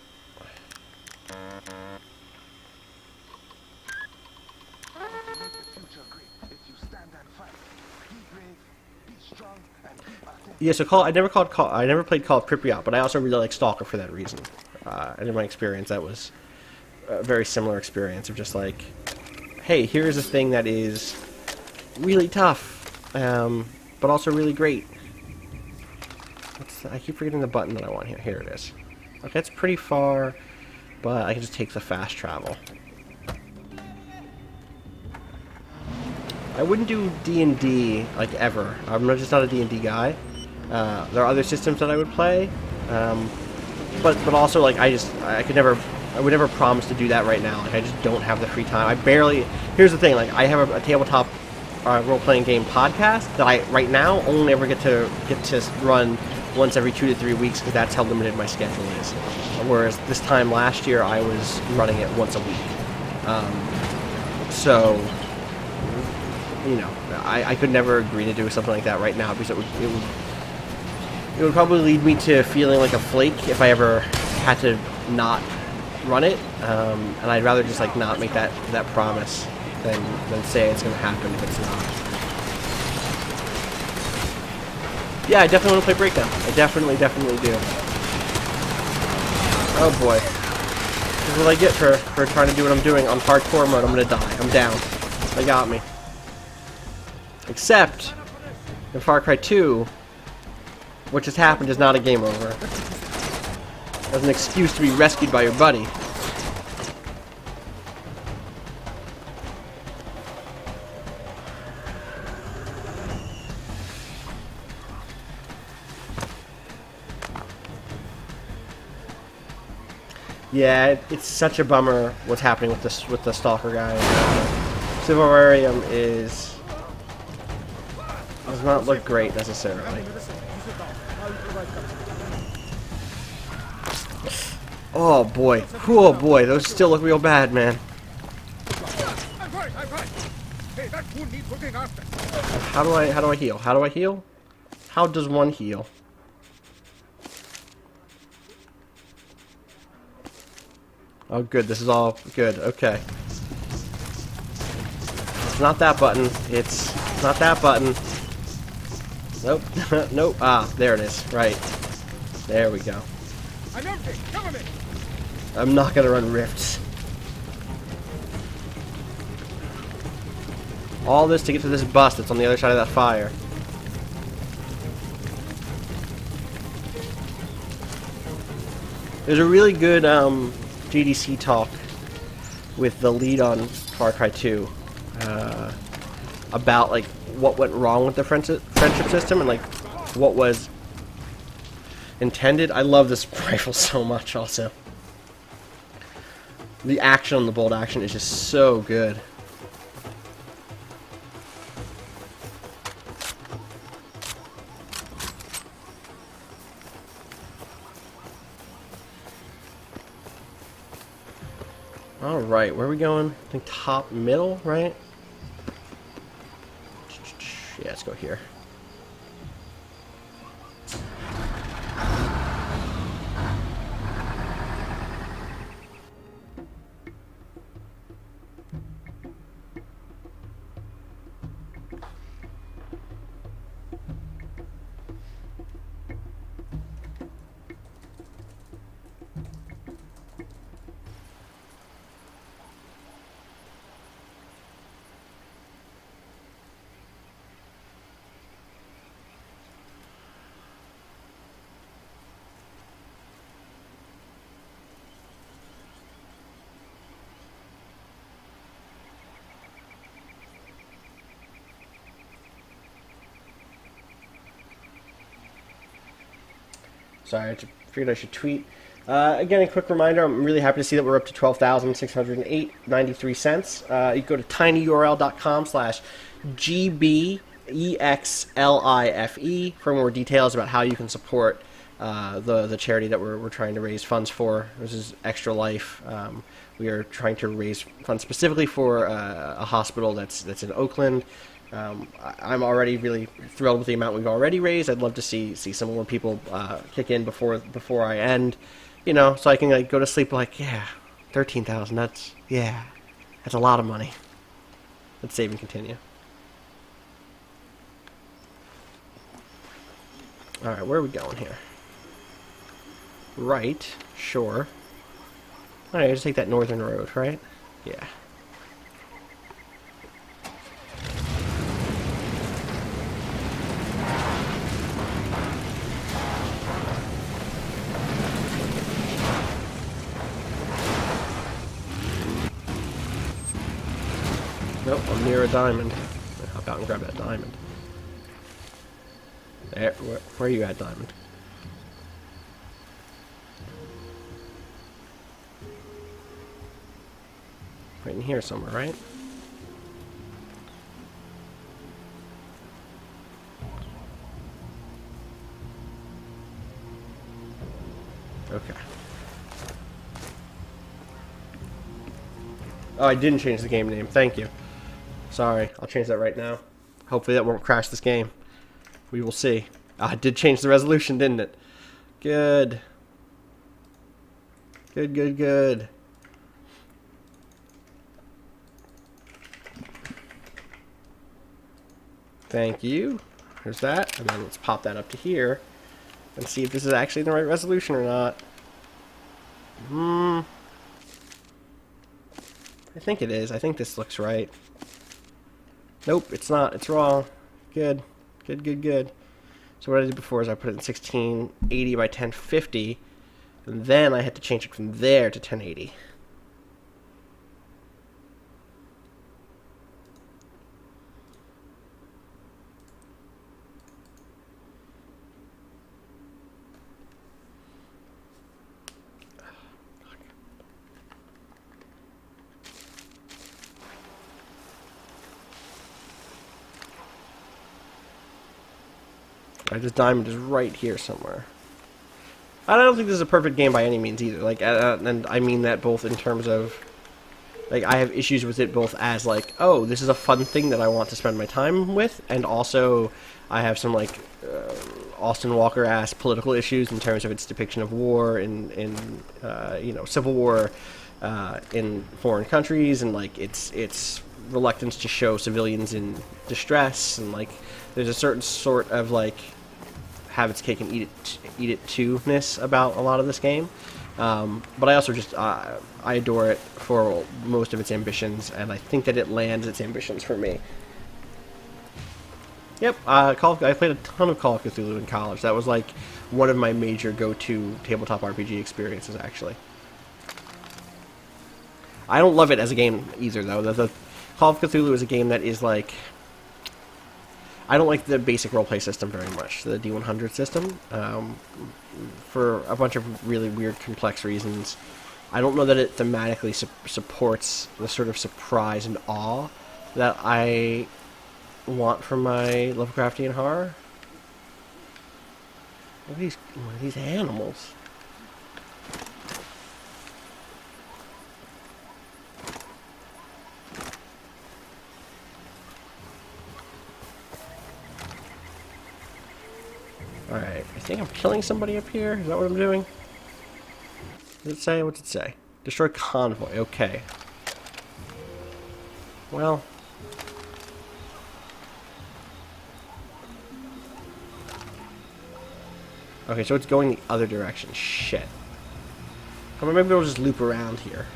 Yeah, so I never played Call of Pripyat, but I also really like Stalker for that reason. And in my experience, that was a very similar experience of just like, hey, here's a thing that is really tough, but also really great. I keep forgetting the button that I want here. Here it is. Okay, it's pretty far, but I can just take the fast travel. I wouldn't do D&D like ever. I'm just not a D&D guy. There are other systems that I would play, but also like I would never promise to do that right now. Like I just don't have the free time. Here's the thing. Like I have a tabletop role-playing game podcast that I right now only ever get to run once every 2 to 3 weeks because that's how limited my schedule is. Whereas this time last year I was running it once a week. So you know, I could never agree to do something like that right now because it would probably lead me to feeling like a flake if I ever had to not run it, and I'd rather just like not make that promise than say it's going to happen if it's not. Yeah, I definitely want to play Breakdown. I definitely do. Oh boy. This is what I get for trying to do what I'm doing on hardcore mode. I'm going to die. I'm down. They got me. Except, in Far Cry 2, what just happened is not a game over. As an excuse to be rescued by your buddy. Yeah, it's such a bummer what's happening with the Stalker guy. Silverarium does not look great necessarily. Oh boy, those still look real bad, man. I'm right. Hey, that wound needs looking after. How do I heal? How do I heal? How does one heal? Oh good, this is all good, okay. It's not that button, it's not that button. Nope, nope, there it is, right. There we go. I'm empty, cover me. I'm not gonna run rifts. All this to get to this bus that's on the other side of that fire. There's a really good GDC talk with the lead on Far Cry 2 about like what went wrong with the friendship system and like what was intended. I love this rifle so much also. The action on the bolt action is just so good. Alright, where are we going? I think top middle, right? Yeah, let's go here. Sorry, I figured I should tweet. Again, a quick reminder, I'm really happy to see that we're up to 12,608.93 cents. You go to tinyurl.com/GBEXLIFE for more details about how you can support the charity that we're trying to raise funds for. This is Extra Life. We are trying to raise funds specifically for a hospital that's in Oakland. I'm already really thrilled with the amount we've already raised. I'd love to see some more people kick in before I end, so I can go to sleep like, yeah, 13,000. That's a lot of money. Let's save and continue. All right, where are we going here? Right, sure. All right, just take that northern road, right? Yeah. Nope, I'm near a diamond. I'll hop out and grab that diamond. There, where are you at, diamond? Right in here somewhere, right? Okay. Oh, I didn't change the game name. Thank you. Sorry, I'll change that right now. Hopefully that won't crash this game. We will see. Ah, it did change the resolution, didn't it? Good. Good. Thank you. There's that. And then let's pop that up to here and see if this is actually the right resolution or not. I think it is. I think this looks right. Nope, it's not. It's wrong. Good. So what I did before is I put it in 1680 by 1050, and then I had to change it from there to 1080. This diamond is right here somewhere. I don't think this is a perfect game by any means either. And I mean that both in terms of, I have issues with it both as oh, this is a fun thing that I want to spend my time with, and also I have some Austin Walker-ass political issues in terms of its depiction of war in civil war in foreign countries, and its reluctance to show civilians in distress, and there's a certain sort of have its cake and eat it too-ness about a lot of this game. But I also just I adore it for most of its ambitions, and I think that it lands its ambitions for me. Yep, I played a ton of Call of Cthulhu in college. That was one of my major go-to tabletop RPG experiences, actually. I don't love it as a game either, though. The Call of Cthulhu is a game that is I don't like the basic roleplay system very much, the D100 system, for a bunch of really weird, complex reasons. I don't know that it thematically supports the sort of surprise and awe that I want from my Lovecraftian horror. What are these animals? Alright, I think I'm killing somebody up here. Is that what I'm doing? Does it say? What's it say? Destroy convoy. Okay. Well. Okay, so it's going the other direction. Shit. Or maybe we'll just loop around here.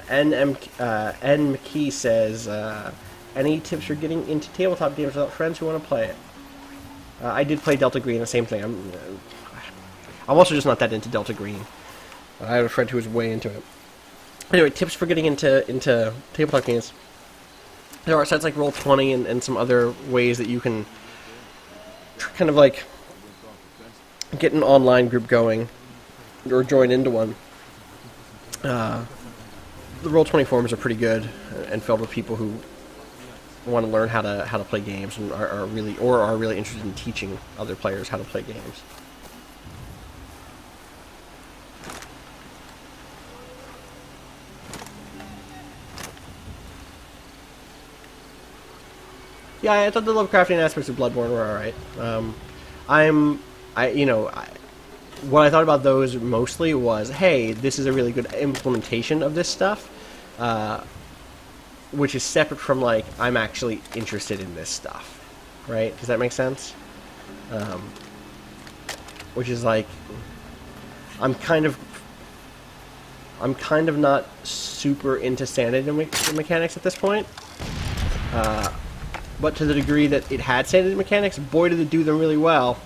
N. McKee says, any tips for getting into tabletop games without friends who want to play it? I did play Delta Green, the same thing. I'm also just not that into Delta Green. I have a friend who was way into it. Anyway, tips for getting into tabletop games. there are sites like Roll20 and some other ways that you can kind of like get an online group going or join into one. The Roll20 forums are pretty good and filled with people who want to learn how to play games and are really interested in teaching other players how to play games. Yeah, I thought the Lovecraftian aspects of Bloodborne were alright. What I thought about those mostly was, hey, this is a really good implementation of this stuff, which is separate from, like, I'm actually interested in this stuff, right? Does that make sense? Which is like, I'm kind of not super into sanity mechanics at this point. But to the degree that it had sanity mechanics, boy did it do them really well.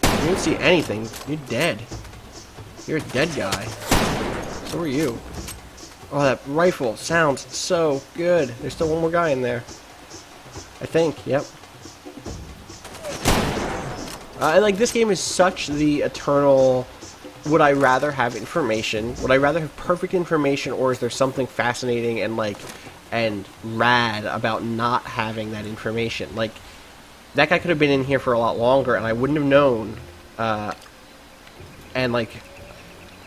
You didn't see anything. You're dead. You're a dead guy. So are you. Oh, that rifle sounds so good. There's still one more guy in there. I think, yep. And like, this game is such the eternal... Would I rather have information? Would I rather have perfect information, or is there something fascinating and like and rad about not having that information? Like, that guy could have been in here for a lot longer, and I wouldn't have known. And like,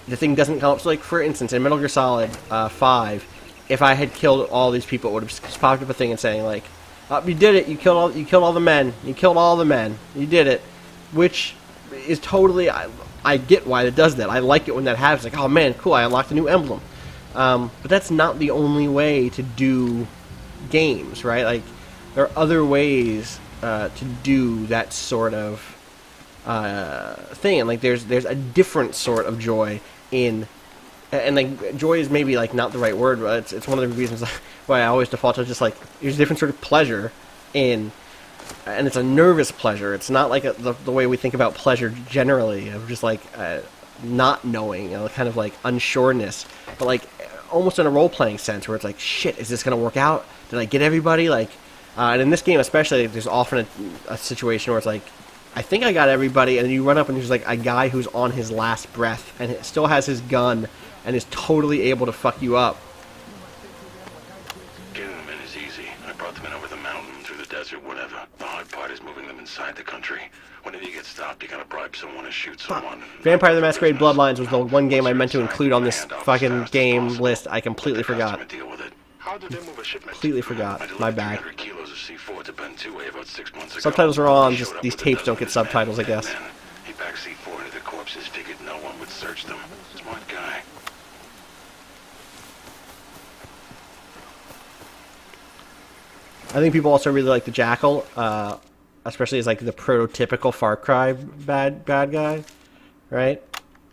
the thing doesn't come up. So, like, for instance, in Metal Gear Solid 5, if I had killed all these people, it would have popped up a thing and saying like, "You did it! You killed all the men! You killed all the men! You did it!" Which is totally. I get why it does that. I like it when that happens. Like, oh man, cool, I unlocked a new emblem. But that's not the only way to do games, right? Like, there are other ways to do that sort of thing. And like, there's a different sort of joy in, and like, joy is maybe like not the right word, but it's one of the reasons why I always default to just like, there's a different sort of pleasure in. And it's a nervous pleasure. It's not like the way we think about pleasure generally, of just like not knowing, kind of like unsureness, but like almost in a role-playing sense, where it's like, shit, is this going to work out? Did I get everybody? Like, and in this game especially, there's often a situation where it's like, I think I got everybody, and you run up and there's like a guy who's on his last breath and still has his gun and is totally able to fuck you up. Getting them in is easy. I brought them in over the mountain, through the desert, whatever. The hard part is moving them inside the country. Whenever you get stopped, you gotta bribe someone to shoot someone. Vampire the Masquerade Bloodlines was the one game I meant to include on this fucking game list. I completely forgot. Completely forgot. My bad. Subtitles are on, just these tapes don't get subtitles, I guess. He packed C4 into the corpses, figured no one would search them. Smart guy. I think people also really like the Jackal, especially as like the prototypical Far Cry bad guy, right?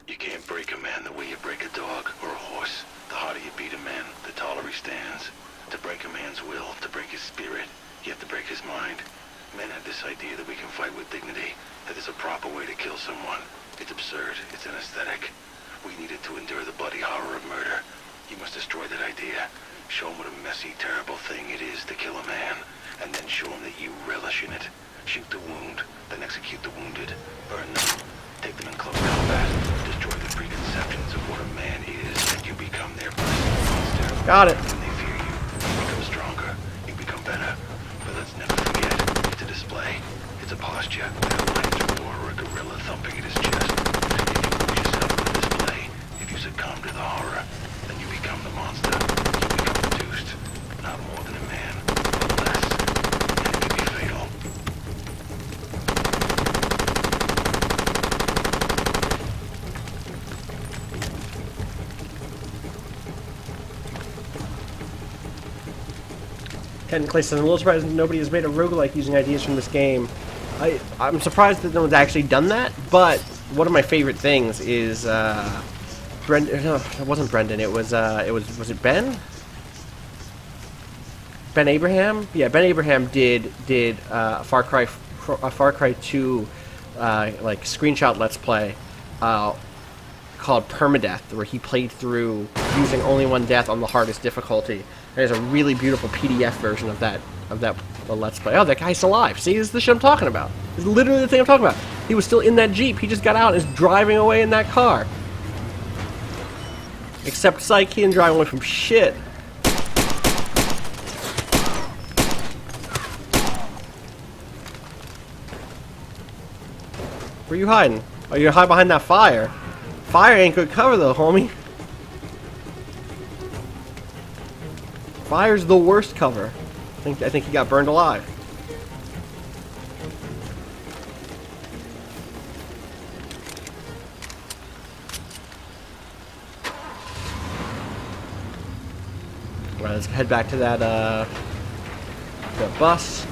You can't break a man the way you break a dog or a horse. The harder you beat a man, the taller he stands. To break a man's will, to break his spirit, you have to break his mind. Men have this idea that we can fight with dignity, that there's a proper way to kill someone. It's absurd. It's an aesthetic. We needed to endure the bloody horror of murder. You must destroy that idea. Show him what a messy, terrible thing it is to kill a man, and then show him that you relish in it. Shoot the wound, then execute the wounded. Burn them. Take them in close combat. Destroy the preconceptions of what a man is, and you become their personal monster. Got it. When they fear you, you become stronger. You become better. But let's never forget, it's a display. It's a posture, like a lion's roar or a gorilla thumping at his chest. If you lose yourself in the display, if you succumb to the horror, then you become the monster. Not more than a man, but less, and it can be fatal. Technically, so I'm a little surprised that nobody has made a roguelike using ideas from this game. I'm surprised that no one's actually done that, but one of my favorite things is Brendan. No, it wasn't Brendan. It was it Ben? Ben Abraham? Yeah, Ben Abraham did Far Cry 2 like screenshot Let's Play, called Permadeath, where he played through using only one death on the hardest difficulty. There's a really beautiful PDF version of that Let's Play. Oh, that guy's alive. See, this is the shit I'm talking about. This is literally the thing I'm talking about. He was still in that Jeep. He just got out and is driving away in that car. Except, psych, he didn't drive away from shit. Where you hiding? Oh, you're hiding behind that fire. Fire ain't good cover though, homie. Fire's the worst cover. I think he got burned alive. Alright, let's head back to that the bus.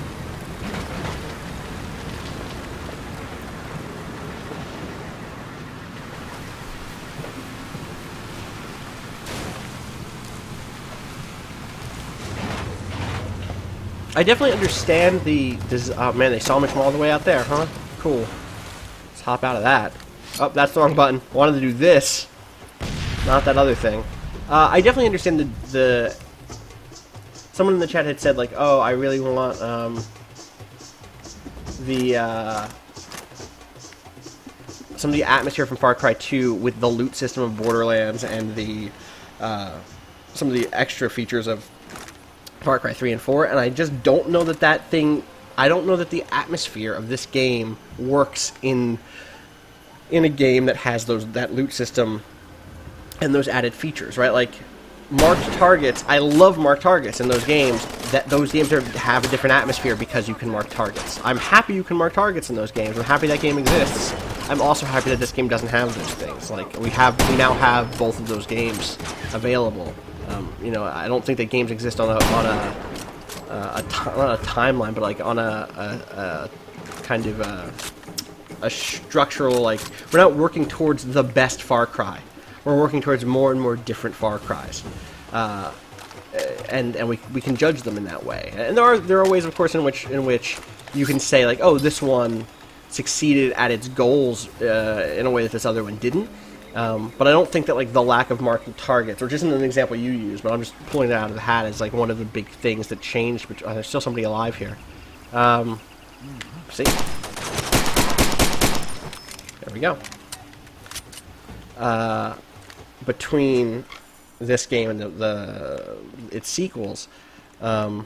I definitely understand oh man, they saw me from all the way out there, huh? Cool. Let's hop out of that. Oh, that's the wrong button. Wanted to do this, not that other thing. I definitely understand someone in the chat had said like, oh, I really want some of the atmosphere from Far Cry 2 with the loot system of Borderlands and some of the extra features of Far Cry 3 and 4, and I just don't know that I don't know that the atmosphere of this game works in a game that has that loot system and those added features, right? Like, marked targets, I love marked targets in those games. Those games have a different atmosphere because you can mark targets. I'm happy you can mark targets in those games. I'm happy that game exists. I'm also happy that this game doesn't have those things. Like, we now have both of those games available. You know, I don't think that games exist on not a timeline, but like on a kind of a structural, like, we're not working towards the best Far Cry. We're working towards more and more different Far Cries, and we can judge them in that way. And there are ways, of course, in which you can say like, oh, this one succeeded at its goals in a way that this other one didn't. But I don't think that like the lack of marking targets, which isn't an example you use, but I'm just pulling it out of the hat as like one of the big things that changed. But there's still somebody alive here. See, there we go. Between this game and its sequels, so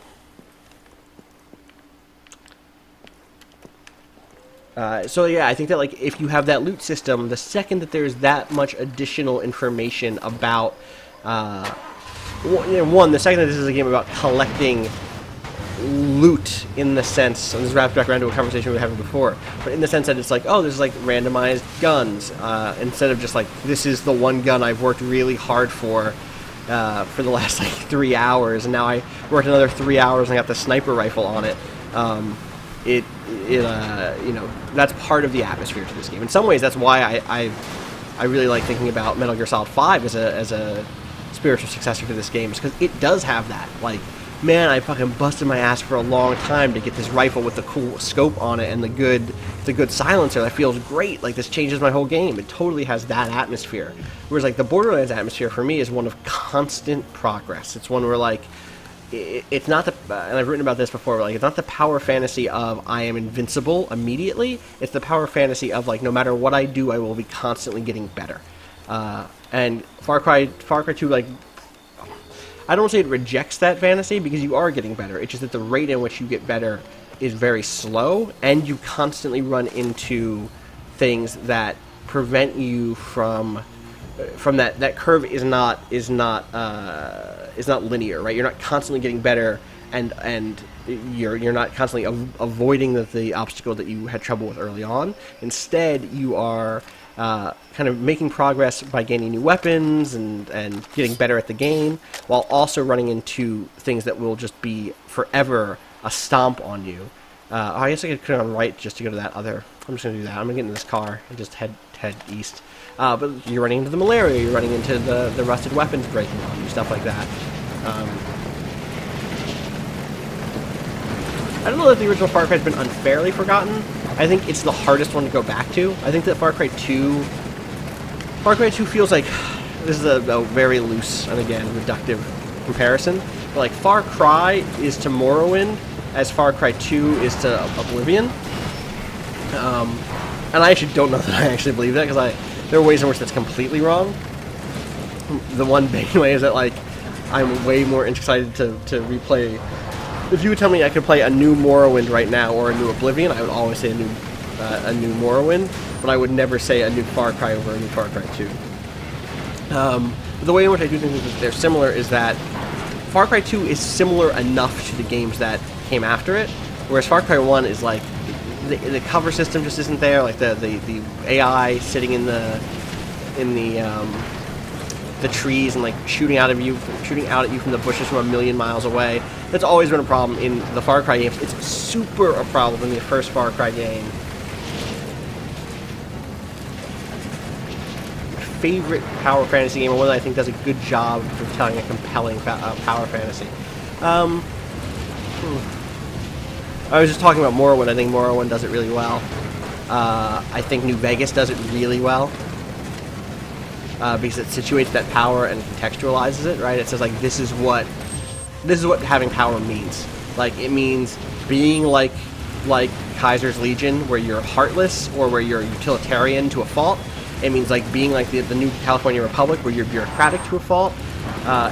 yeah, I think that like if you have that loot system, the second that there's that much additional information about, the second that this is a game about collecting loot in the sense, and this wraps back around to a conversation we were having before, but in the sense that it's like, oh, there's like randomized guns, instead of just like, this is the one gun I've worked really hard for the last like 3 hours, and now I worked another 3 hours and I got the sniper rifle on it. You know, that's part of the atmosphere to this game. In some ways, that's why I really like thinking about Metal Gear Solid 5 as a spiritual successor to this game, because it does have that. Like, man, I fucking busted my ass for a long time to get this rifle with the cool scope on it and the good silencer that feels great. Like, this changes my whole game. It totally has that atmosphere. Whereas, like, the Borderlands atmosphere for me is one of constant progress. It's one where, like, it's not and I've written about this before, but like, it's not the power fantasy of I am invincible immediately. It's the power fantasy of like, no matter what I do, I will be constantly getting better. And Far Cry 2, like, I don't say it rejects that fantasy, because you are getting better. It's just that the rate in which you get better is very slow, and you constantly run into things that prevent you from that curve is not linear, right? You're not constantly getting better, and you're not constantly avoiding the obstacle that you had trouble with early on. Instead, you are kind of making progress by gaining new weapons and getting better at the game, while also running into things that will just be forever a stomp on you. I guess I could click on right just to go to that other. I'm just gonna do that. I'm gonna get in this car and just head east. But you're running into the malaria, you're running into the rusted weapons breaking on you, stuff like that. I don't know that the original Far Cry has been unfairly forgotten. I think it's the hardest one to go back to. I think that Far Cry 2 Far Cry 2 feels like, this is a very loose and again reductive comparison, but like Far Cry is to Morrowind as Far Cry 2 is to Oblivion. And I actually don't know that I actually believe that, because there are ways in which that's completely wrong. The one big way is that like I'm way more excited to replay. If you would tell me I could play a new Morrowind right now or a new Oblivion, I would always say a new Morrowind, but I would never say a new Far Cry over a new Far Cry 2. The way in which I do think that they're similar is that Far Cry 2 is similar enough to the games that came after it, whereas Far Cry 1 is like the cover system just isn't there, like the AI sitting in the trees and like shooting out at you from the bushes from a million miles away. That's always been a problem in the Far Cry games. It's super a problem in the first Far Cry game. My favorite power fantasy game, and one that I think does a good job of telling a compelling power fantasy. I was just talking about Morrowind. I think Morrowind does it really well. I think New Vegas does it really well. Because it situates that power and contextualizes it, right? It says like this is what having power means. Like it means being like Kaiser's Legion, where you're heartless or where you're utilitarian to a fault. It means like being like the new California Republic, where you're bureaucratic to a fault.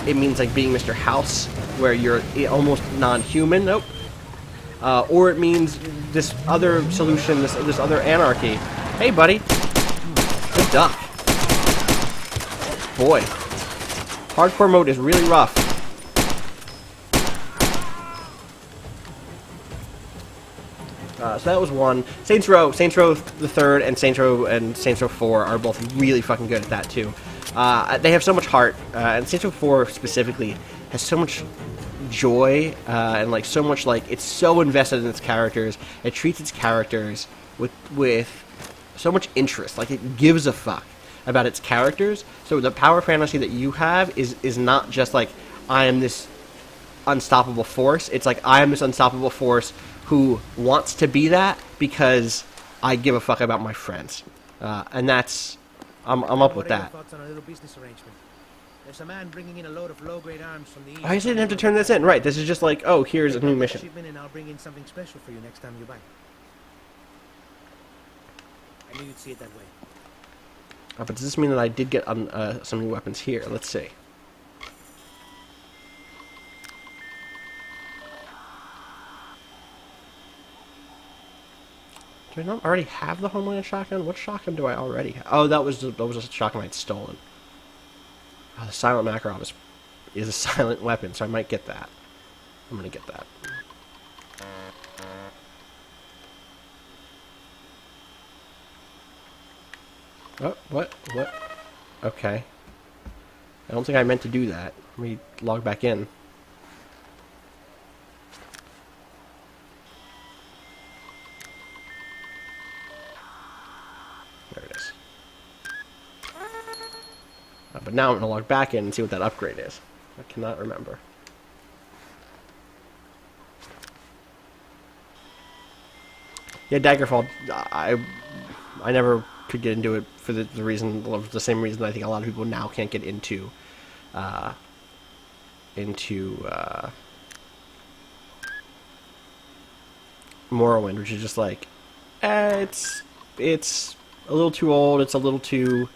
It means like being Mr. House, where you're almost non-human. Nope. Or it means this other solution, this other anarchy. Hey, buddy. Good duck. Boy, hardcore mode is really rough. So that was one. Saints Row the Third, and Saints Row 4 are both really fucking good at that too. They have so much heart, and Saints Row 4 specifically has so much joy and like so much like it's so invested in its characters. It treats its characters with so much interest. Like it gives a fuck about its characters. So the power fantasy that you have is not just like I am this unstoppable force. It's like I am this unstoppable force who wants to be that because I give a fuck about my friends, and that's I'm up with that. Thoughts on a little business arrangement? There's a man bringing in a load of low-grade arms from the east. I just didn't have to turn this in. Right, this is just like, oh, here's a new mission. Shipment, and I'll bring in something special for you next time you buy. I knew you'd see it that way. But does this mean that I did get some new weapons here? Let's see. Do I not already have the Homeland shotgun? What shotgun do I already have? Oh, that was a shotgun I'd stolen. Oh, the Silent Makarov is a silent weapon, so I might get that. I'm gonna get that. Oh, what? Okay. I don't think I meant to do that. Let me log back in. There it is. But now I'm going to log back in and see what that upgrade is. I cannot remember. Yeah, Daggerfall, I never could get into it for the same reason that I think a lot of people now can't get into Morrowind, which is just like, it's a little too old, it's a little too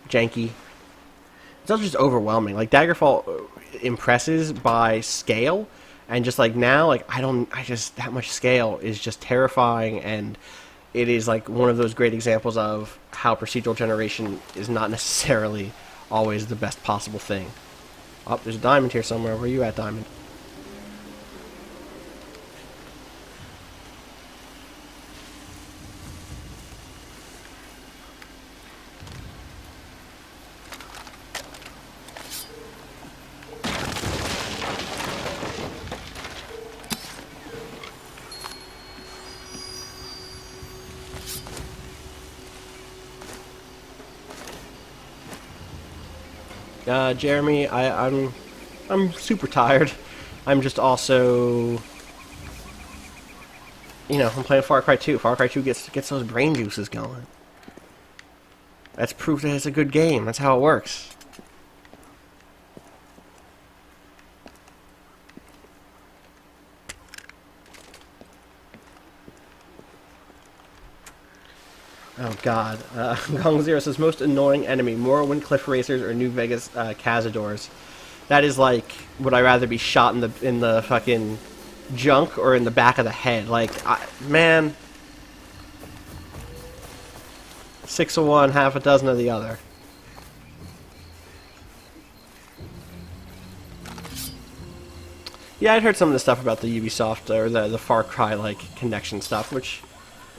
janky. It's also just overwhelming. Like Daggerfall impresses by scale, and just like now, like that much scale is just terrifying, and it is like one of those great examples of how procedural generation is not necessarily always the best possible thing. Oh, there's a diamond here somewhere. Where are you at, Diamond? Jeremy, I'm super tired. I'm just also, you know, I'm playing Far Cry 2. Far Cry 2 gets those brain juices going. That's proof that it's a good game. That's how it works. Oh god. Gong Zero says, most annoying enemy, Morrowind Cliff Racers or New Vegas Cazadors. That is like, would I rather be shot in the fucking junk or in the back of the head? Like, man. 6 of one, half a dozen of the other. Yeah, I'd heard some of the stuff about the Ubisoft or the Far Cry like connection stuff, which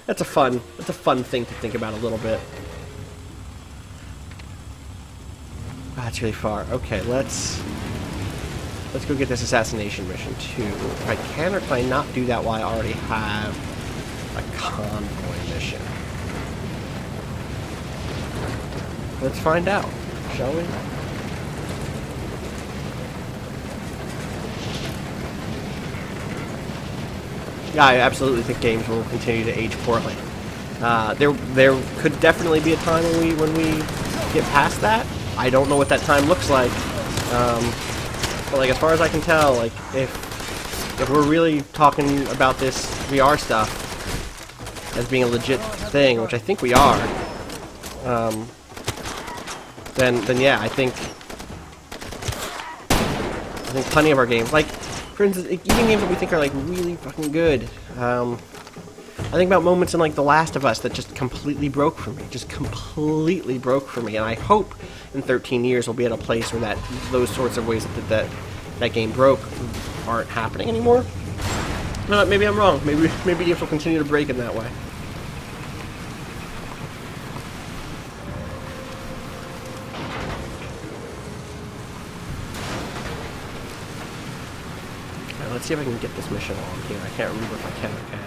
that's a fun thing to think about a little bit. That's really far. Okay, let's go get this assassination mission too. If I can or can I not do that while I already have a convoy mission? Let's find out, shall we? Yeah, I absolutely think games will continue to age poorly. There could definitely be a time when we get past that. I don't know what that time looks like. But like as far as I can tell, like if we're really talking about this VR stuff as being a legit thing, which I think we are, then yeah, I think plenty of our games, like for instance, even games that we think are like really fucking good. I think about moments in like The Last of Us that just completely broke for me, and I hope in 13 years we'll be at a place where those sorts of ways that game broke aren't happening anymore. Maybe I'm wrong. Maybe games will continue to break in that way. Let's see if I can get this mission on here. I can't remember if I can or can't.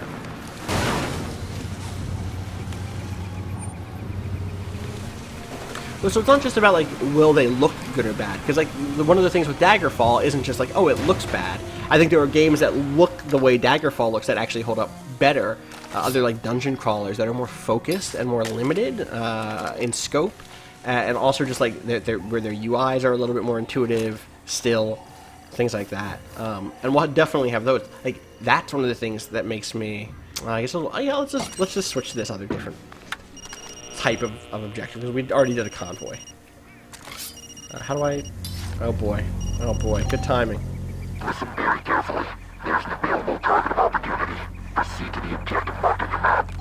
So it's not just about, like, will they look good or bad? Because, like, one of the things with Daggerfall isn't just like, oh, it looks bad. I think there are games that look the way Daggerfall looks that actually hold up better. Other, like, dungeon crawlers that are more focused and more limited in scope. And also just, like, where their UIs are a little bit more intuitive still. Things like that, and we'll definitely have those. Like that's one of the things that makes me. I guess yeah. Let's just switch to this other different type of objective because we already did a convoy. How do I? Oh boy, good timing. Listen very carefully. There's an available target opportunity. Proceed to the objective marked on your map.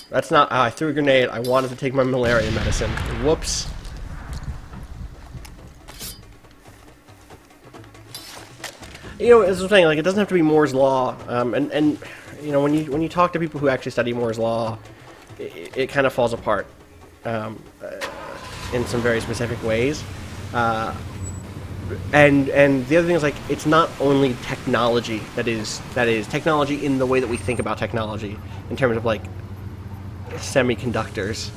That's not. I threw a grenade. I wanted to take my malaria medicine. Whoops. You know, as I'm saying, like it doesn't have to be Moore's law, and you know when you talk to people who actually study Moore's law, it kind of falls apart in some very specific ways. And the other thing is like it's not only technology that is technology in the way that we think about technology in terms of like semiconductors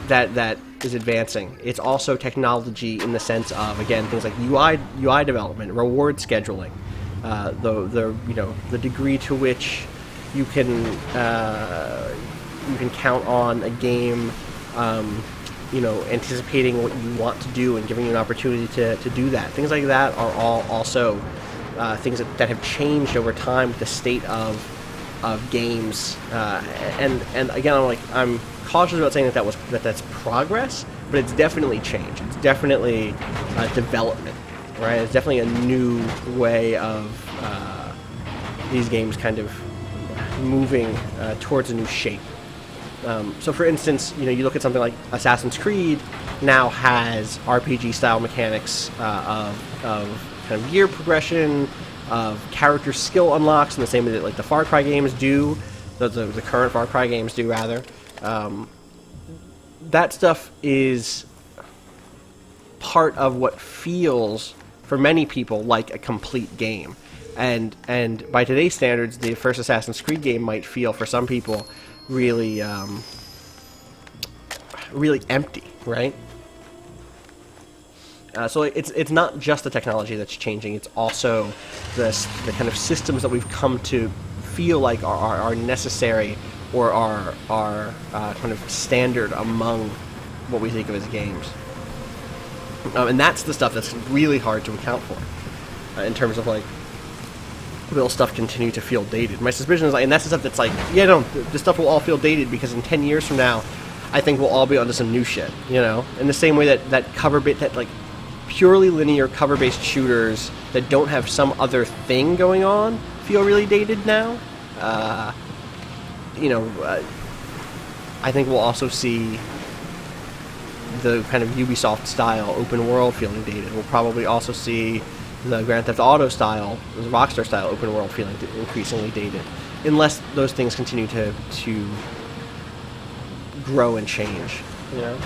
that is advancing. It's also technology in the sense of again things like UI development, reward scheduling, the degree to which you can count on a game anticipating what you want to do and giving you an opportunity to do that. Things like that are all also things that have changed over time with the state of games. And again, I'm cautious about saying that's progress, but it's definitely change. It's definitely development, right? It's definitely a new way of these games kind of moving towards a new shape. So for instance, you look at something like Assassin's Creed now has RPG-style mechanics of kind of gear progression, of character skill unlocks in the same way that like the Far Cry games do, the current Far Cry games do rather. That stuff is part of what feels for many people like a complete game, and by today's standards, the first Assassin's Creed game might feel for some people really empty, right? So it's not just the technology that's changing; it's also the kind of systems that we've come to feel like are necessary or are kind of standard among what we think of as games. And that's the stuff that's really hard to account for in terms of like, will stuff continue to feel dated? My suspicion is like, and that's the stuff that's like, yeah, no, the stuff will all feel dated because in 10 years from now, I think we'll all be onto some new shit, you know? In the same way that like purely linear cover-based shooters that don't have some other thing going on feel really dated now. I think we'll also see the kind of Ubisoft style open world feeling dated. We'll probably also see the Grand Theft Auto style, the Rockstar style open world feeling increasingly dated, unless those things continue to grow and change, you know.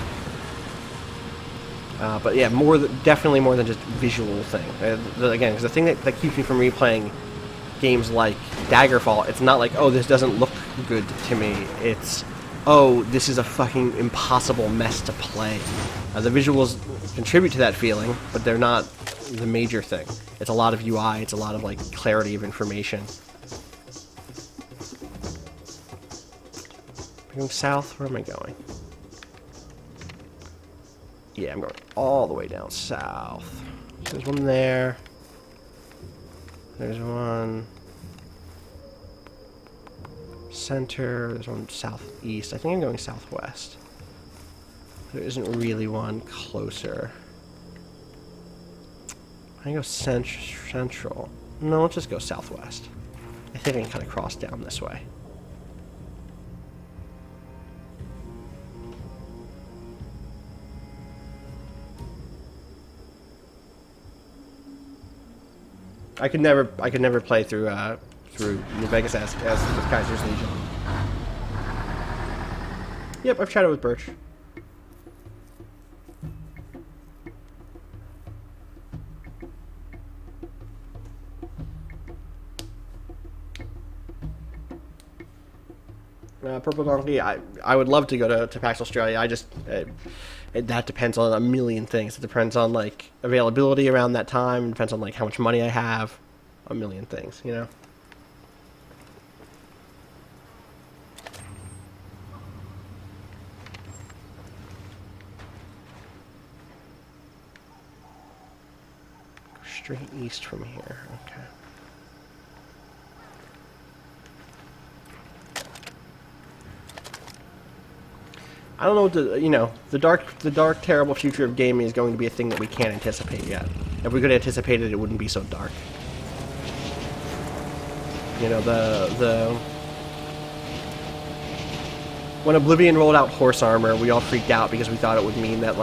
But yeah, definitely more than just visual thing. Again, because the thing that keeps me from replaying games like Daggerfall, it's not like, oh, this doesn't look good to me. It's, oh, this is a fucking impossible mess to play. The visuals contribute to that feeling, but they're not the major thing. It's a lot of UI, it's a lot of like clarity of information. Going south? Where am I going? Yeah, I'm going all the way down south. There's one there. There's one center. There's one southeast. I think I'm going southwest. There isn't really one closer. I can go central. No, let's just go southwest. I think I can kind of cross down this way. I could never play through New Vegas as Kaiser's Legion. Yep, I've chatted with Birch. Purple Donkey, I would love to go to PAX Australia. I just that depends on a million things. It depends on like availability around that time. It depends on like how much money I have. A million things, you know. Straight east from here. Okay. I don't know what the dark, terrible future of gaming is going to be a thing that we can't anticipate yet. If we could anticipate it, it wouldn't be so dark. You know, when Oblivion rolled out Horse Armor, we all freaked out because we thought it would mean that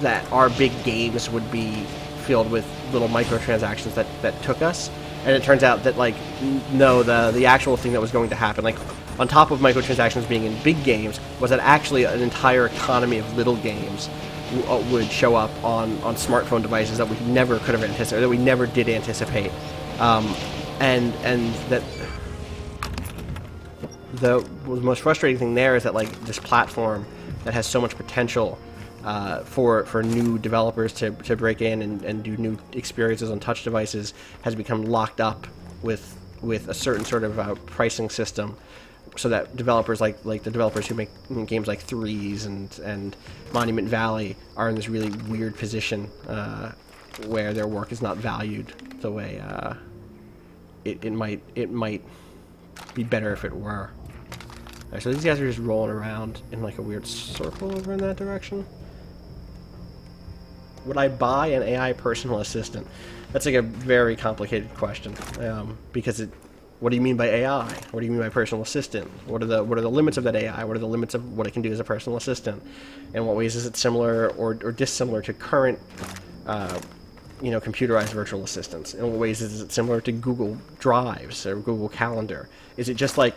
that our big games would be filled with little microtransactions that took us. And it turns out that no, the actual thing that was going to happen, on top of microtransactions being in big games, was that actually an entire economy of little games would show up on smartphone devices that we never could have anticipated, that we never did anticipate, and that the most frustrating thing there is that this platform that has so much potential for new developers to break in and do new experiences on touch devices has become locked up with a certain sort of pricing system, so that developers like the developers who make games like Threes and Monument Valley are in this really weird position where their work is not valued the way it might be better if it were. Right, so these guys are just rolling around in a weird circle over in that direction. Would I buy an AI personal assistant? That's a very complicated question, because what do you mean by AI? What do you mean by personal assistant? What are the limits of that AI? What are the limits of what it can do as a personal assistant? In what ways is it similar or dissimilar to current computerized virtual assistants? In what ways is it similar to Google Drives or Google Calendar? Is it just a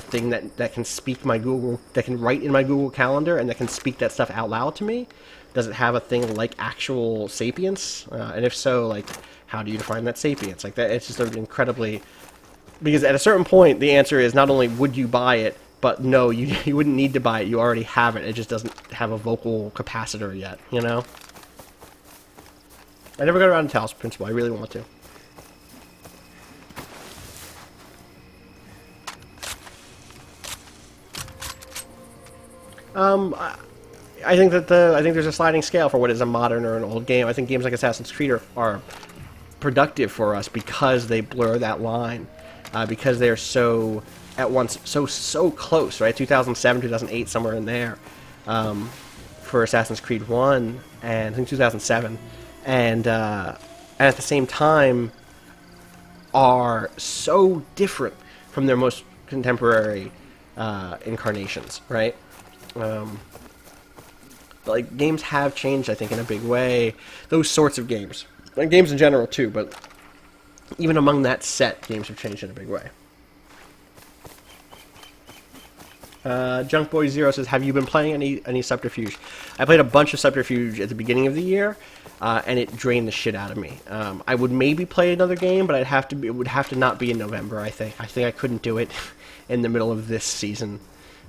thing that can speak that can write in my Google Calendar and that can speak that stuff out loud to me? Does it have a thing like actual sapience? And if so, how do you define that sapience? That it's just an incredibly, because at a certain point the answer is not only would you buy it, but no, you wouldn't need to buy it. You already have it. It just doesn't have a vocal capacitor yet. You know. I never got around to Talos Principle. I really want to. I think that I think there's a sliding scale for what is a modern or an old game. I think games like Assassin's Creed are productive for us because they blur that line, because they're so at once so close, right? 2007, 2008, somewhere in there, for Assassin's Creed 1, and I think 2007, and at the same time are so different from their most contemporary incarnations, right? Like, games have changed, I think, in a big way. Those sorts of games. Like, games in general, too, but even among that set, games have changed in a big way. Junkboy Zero says, have you been playing any Subterfuge? I played a bunch of Subterfuge at the beginning of the year, and it drained the shit out of me. I would maybe play another game, but it would have to not be in November, I think. I think I couldn't do it in the middle of this season.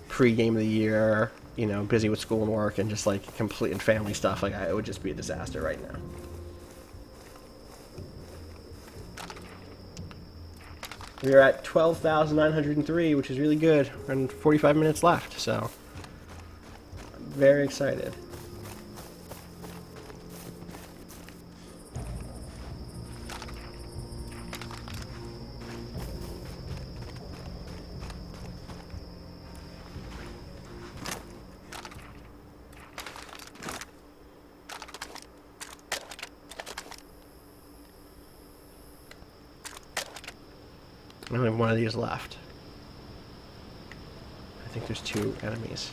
Pre-game of the year, you know, busy with school and work, and just, like, complete and family stuff. Like, it would just be a disaster right now. We are at 12,903, which is really good, and 45 minutes left, so I'm very excited. I only have one of these left. I think there's 2 enemies.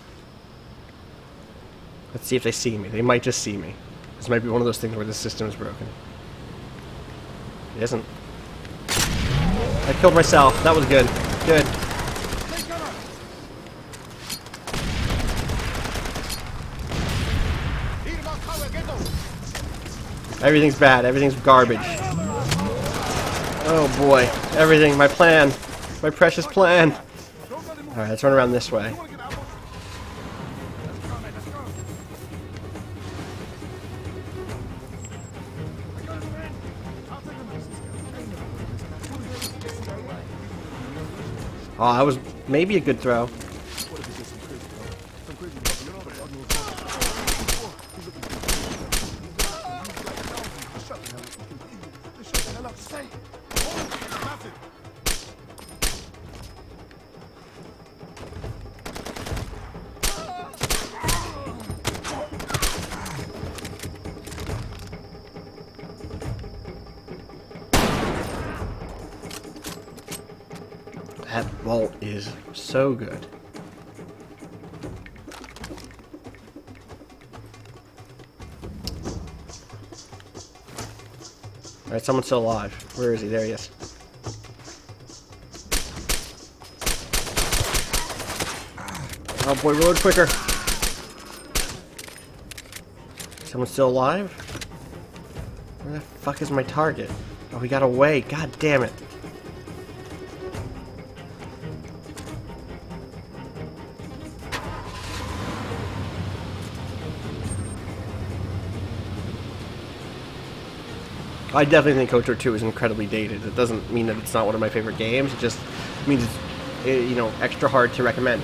Let's see if they see me. They might just see me. This might be one of those things where the system is broken. It isn't. I killed myself. That was good. Good. Everything's bad. Everything's garbage. Oh boy. Everything. My plan. My precious plan. Alright, let's run around this way. Oh, that was maybe a good throw. That vault is so good. Alright, someone's still alive. Where is he? There he is. Oh boy, reload quicker. Someone's still alive? Where the fuck is my target? Oh, he got away. God damn it. I definitely think KOTOR 2 is incredibly dated. It doesn't mean that it's not one of my favorite games. It just means it's, you know, extra hard to recommend.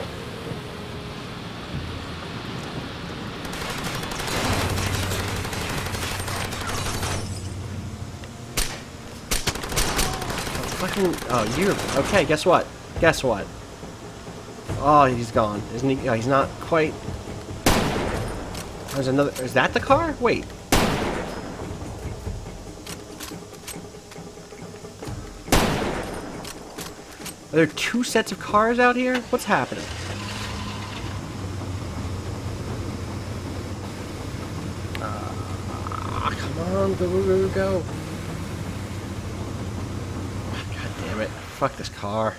Oh, you. Okay, guess what? Guess what? Oh, he's gone. Isn't he? Oh, he's not quite. There's another. Is that the car? Wait. Are there 2 sets of cars out here? What's happening? Come on, go. God damn it. Fuck this car.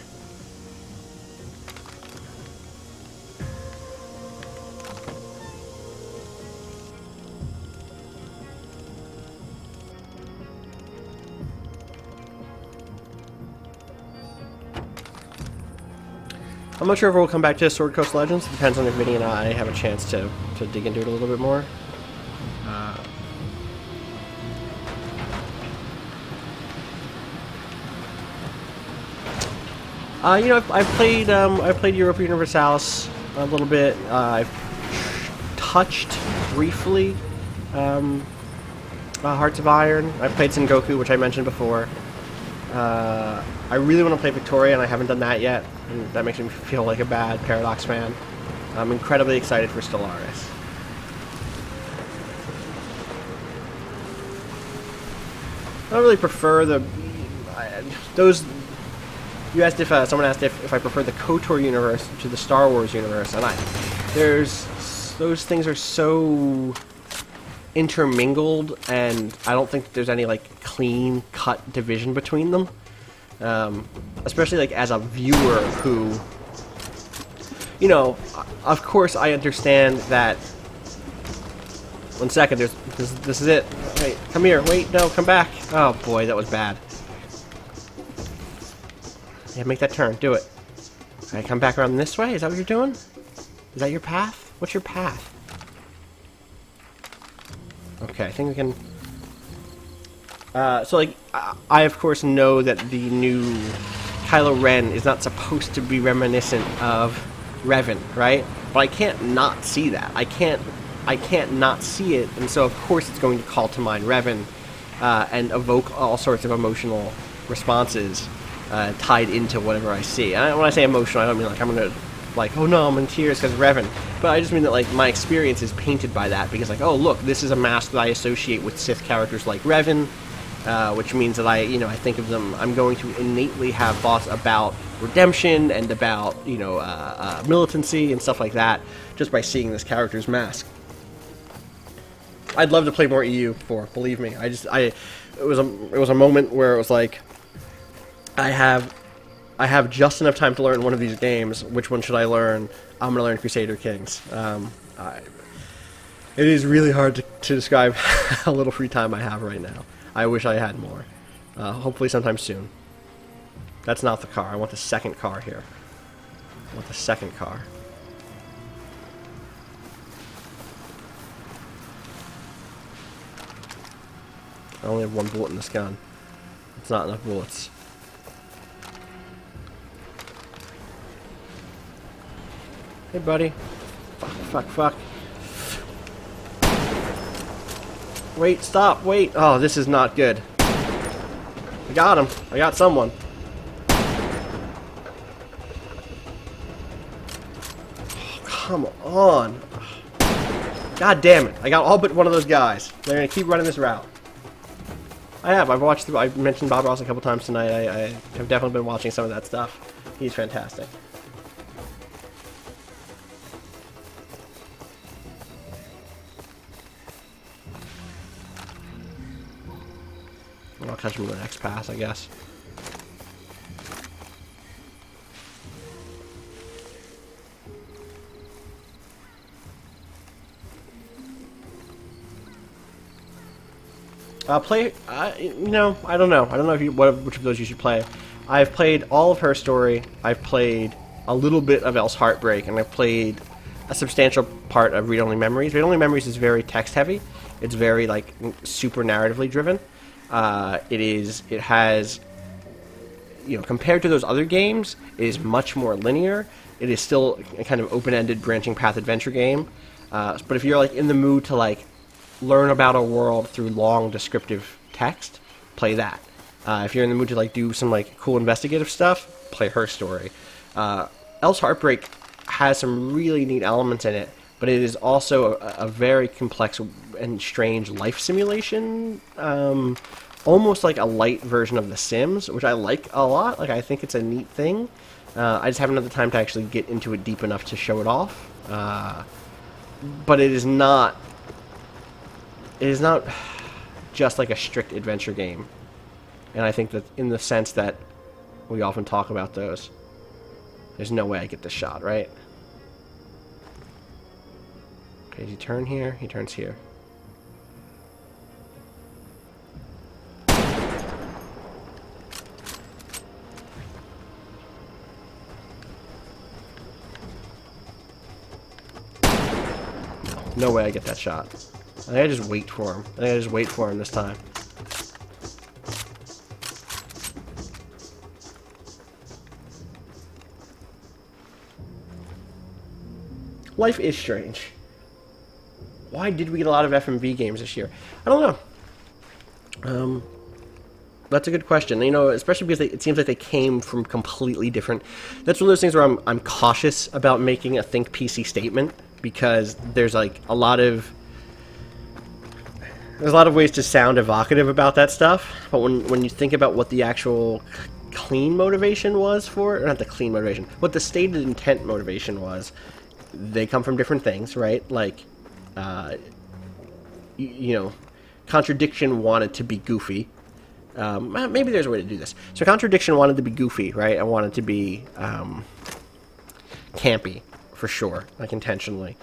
I'm not sure if we'll come back to Sword Coast Legends. It depends on if Vinny and I have a chance to dig into it a little bit more. You know, I've played Europa Universalis a little bit. I've touched briefly Hearts of Iron. I played Sengoku, which I mentioned before. I really want to play Victoria, and I haven't done that yet, and that makes me feel like a bad Paradox fan. I'm incredibly excited for Stellaris. I don't really prefer those. You asked if someone asked if I prefer the KOTOR universe to the Star Wars universe, and those things are so intermingled, and I don't think there's any like clean cut division between them. Especially like as a viewer who, you know, of course I understand that. 1 second, this is it. Wait, come here. Wait, no, come back. Oh boy, that was bad. Yeah, make that turn. Do it. Alright, come back around this way? Is that what you're doing? Is that your path? What's your path? Okay, I think we can... so, like, I of course know that the new Kylo Ren is not supposed to be reminiscent of Revan, right? But I can't not see that. I can't not see it, and so of course it's going to call to mind Revan and evoke all sorts of emotional responses tied into whatever I see. And when I say emotional, I don't mean like I'm gonna like, oh no, I'm in tears because of Revan, but I just mean that like my experience is painted by that, because like, oh look, this is a mask that I associate with Sith characters like Revan, which means that I think of them, I'm going to innately have thoughts about redemption and about, militancy and stuff like that, just by seeing this character's mask. I'd love to play more EU4, believe me. It was a moment where it was like, I have just enough time to learn one of these games. Which one should I learn? I'm gonna learn Crusader Kings. It is really hard to describe how little free time I have right now. I wish I had more. Hopefully sometime soon. That's not the car. I want the second car here. I want the second car. I only have one bullet in this gun. It's not enough bullets. Hey, buddy. Fuck. Wait, stop, wait. Oh, this is not good. I got him. I got someone. Oh, come on. God damn it. I got all but one of those guys. They're going to keep running this route. I've mentioned Bob Ross a couple times tonight. I have definitely been watching some of that stuff. He's fantastic. I'll catch him in the next pass, I guess. I don't know. I don't know which of those you should play. I've played all of Her Story. I've played a little bit of Elle's Heartbreak, and I've played a substantial part of Read Only Memories. Read Only Memories is very text heavy. It's very like super narratively driven. It has, compared to those other games, it is much more linear. It is still a kind of open-ended branching path adventure game. But if you're like in the mood to like learn about a world through long descriptive text, play that. If you're in the mood to like do some like cool investigative stuff, play Her Story. Elle's Heartbreak has some really neat elements in it, but it is also a very complex and strange life simulation, almost like a light version of The Sims, which I like a lot. Like, I think it's a neat thing. I just haven't had the time to actually get into it deep enough to show it off. But it is not just like a strict adventure game. And I think that in the sense that we often talk about those, there's no way I get this shot, right? Okay, does he turn here? He turns here. No way I get that shot. I think I just wait for him. This time. Life is strange. why did we get a lot of FMV games this year? I don't know. That's a good question. You know, especially because it seems like they came from completely different. That's one of those things where I'm cautious about making a think PC statement, because there's like a lot of ways to sound evocative about that stuff. But when you think about what the actual clean motivation was for it, or not the clean motivation, what the stated intent motivation was, they come from different things, right? Like, you know, Contradiction wanted to be goofy. Maybe there's a way to do this. So Contradiction wanted to be goofy, right? I wanted to be campy, for sure, like intentionally,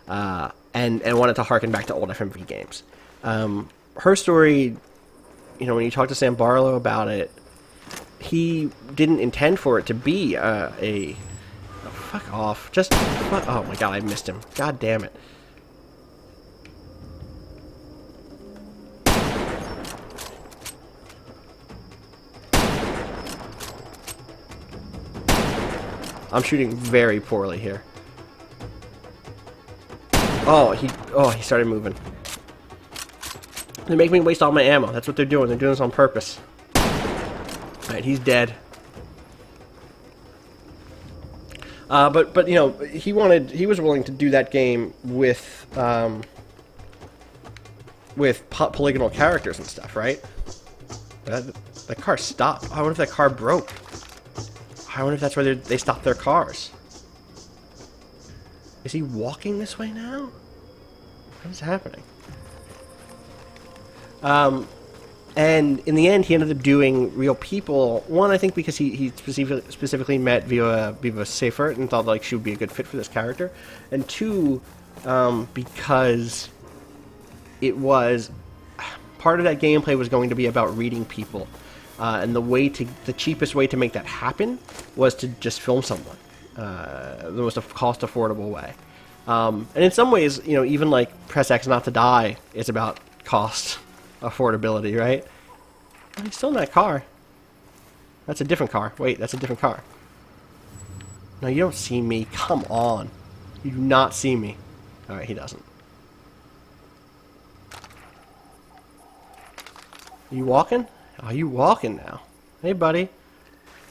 and wanted to harken back to old FMV games. Her story, you know, when you talk to Sam Barlow about it, he didn't intend for it to be fuck off. Just, oh my god, I missed him. God damn it. I'm shooting very poorly here. Oh, he started moving. They make me waste all my ammo. That's what they're doing. They're doing this on purpose. Alright, he's dead. But you know, he was willing to do that game with polygonal characters and stuff, right? That car stopped. I wonder if that car broke. I wonder if that's where they stopped their cars. Is he walking this way now? What is happening? And in the end, he ended up doing Real People. One, I think because he specifically met Viva Seifert and thought like she would be a good fit for this character. And two, because it was part of that gameplay was going to be about reading people. And the cheapest way to make that happen was to just film someone, the most cost affordable way. And in some ways, you know, even like Press X Not to Die is about cost affordability, right? Oh, he's still in that car. That's a different car. Wait, that's a different car. No, you don't see me. Come on. You do not see me. Alright, he doesn't. Are you walking? Oh, you walking now. Hey, buddy.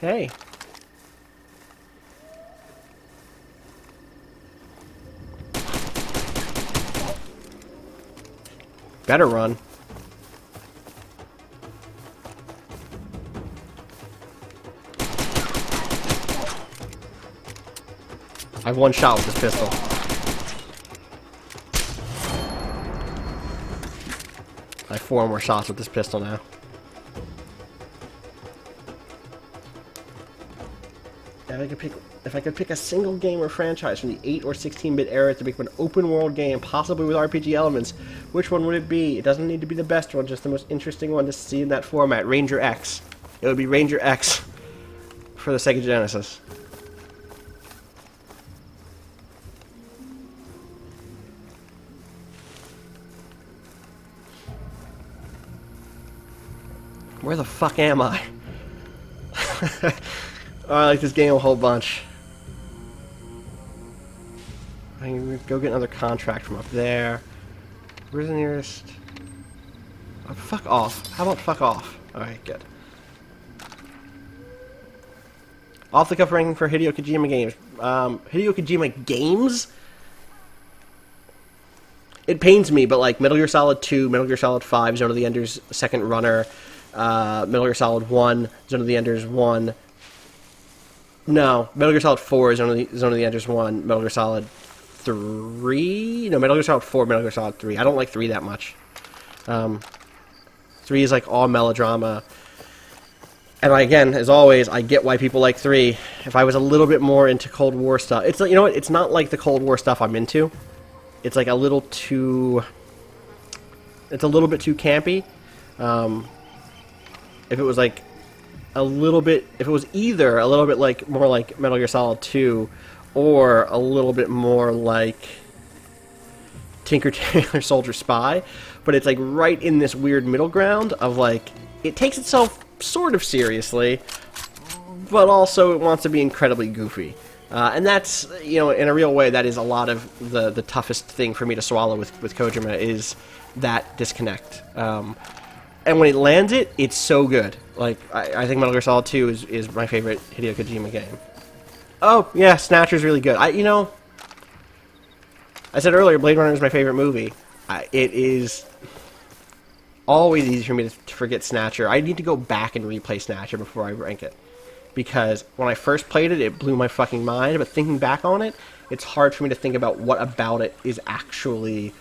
Hey. Better run. I have one shot with this pistol. I have 4 more shots with this pistol now. If I could pick a single game or franchise from the 8 or 16-bit era to make an open-world game, possibly with RPG elements, which one would it be? It doesn't need to be the best one, just the most interesting one to see in that format. Ranger X. It would be Ranger X for the Sega Genesis. Where the fuck am I? Oh, I like this game a whole bunch. I can go get another contract from up there. Where's the nearest? Oh, fuck off. How about fuck off? Alright, good. Off the cuff ranking for Hideo Kojima games. Hideo Kojima games? It pains me, but like Metal Gear Solid 2, Metal Gear Solid 5, Zone of the Enders Second Runner, Metal Gear Solid 1, Zone of the Enders 1. No, Metal Gear Solid 4, Zone of the Enders 1, Metal Gear Solid 3? No, Metal Gear Solid 4, Metal Gear Solid 3. I don't like 3 that much. 3 is like all melodrama. And again, as always, I get why people like 3. If I was a little bit more into Cold War stuff... It's like, you know what? It's not like the Cold War stuff I'm into. It's like a little too... It's a little bit too campy. If it was like... a little bit, if it was either a little bit like more like Metal Gear Solid 2 or a little bit more like Tinker Tailor Soldier Spy, but it's like right in this weird middle ground of like it takes itself sort of seriously, but also it wants to be incredibly goofy. And that's, you know, in a real way, that is a lot of the toughest thing for me to swallow with Kojima is that disconnect. And when it lands it, it's so good. Like, I think Metal Gear Solid 2 is my favorite Hideo Kojima game. Oh, yeah, Snatcher's really good. I said earlier, Blade Runner is my favorite movie. It is always easy for me to forget Snatcher. I need to go back and replay Snatcher before I rank it. Because when I first played it, it blew my fucking mind. But thinking back on it, it's hard for me to think about what about it is actually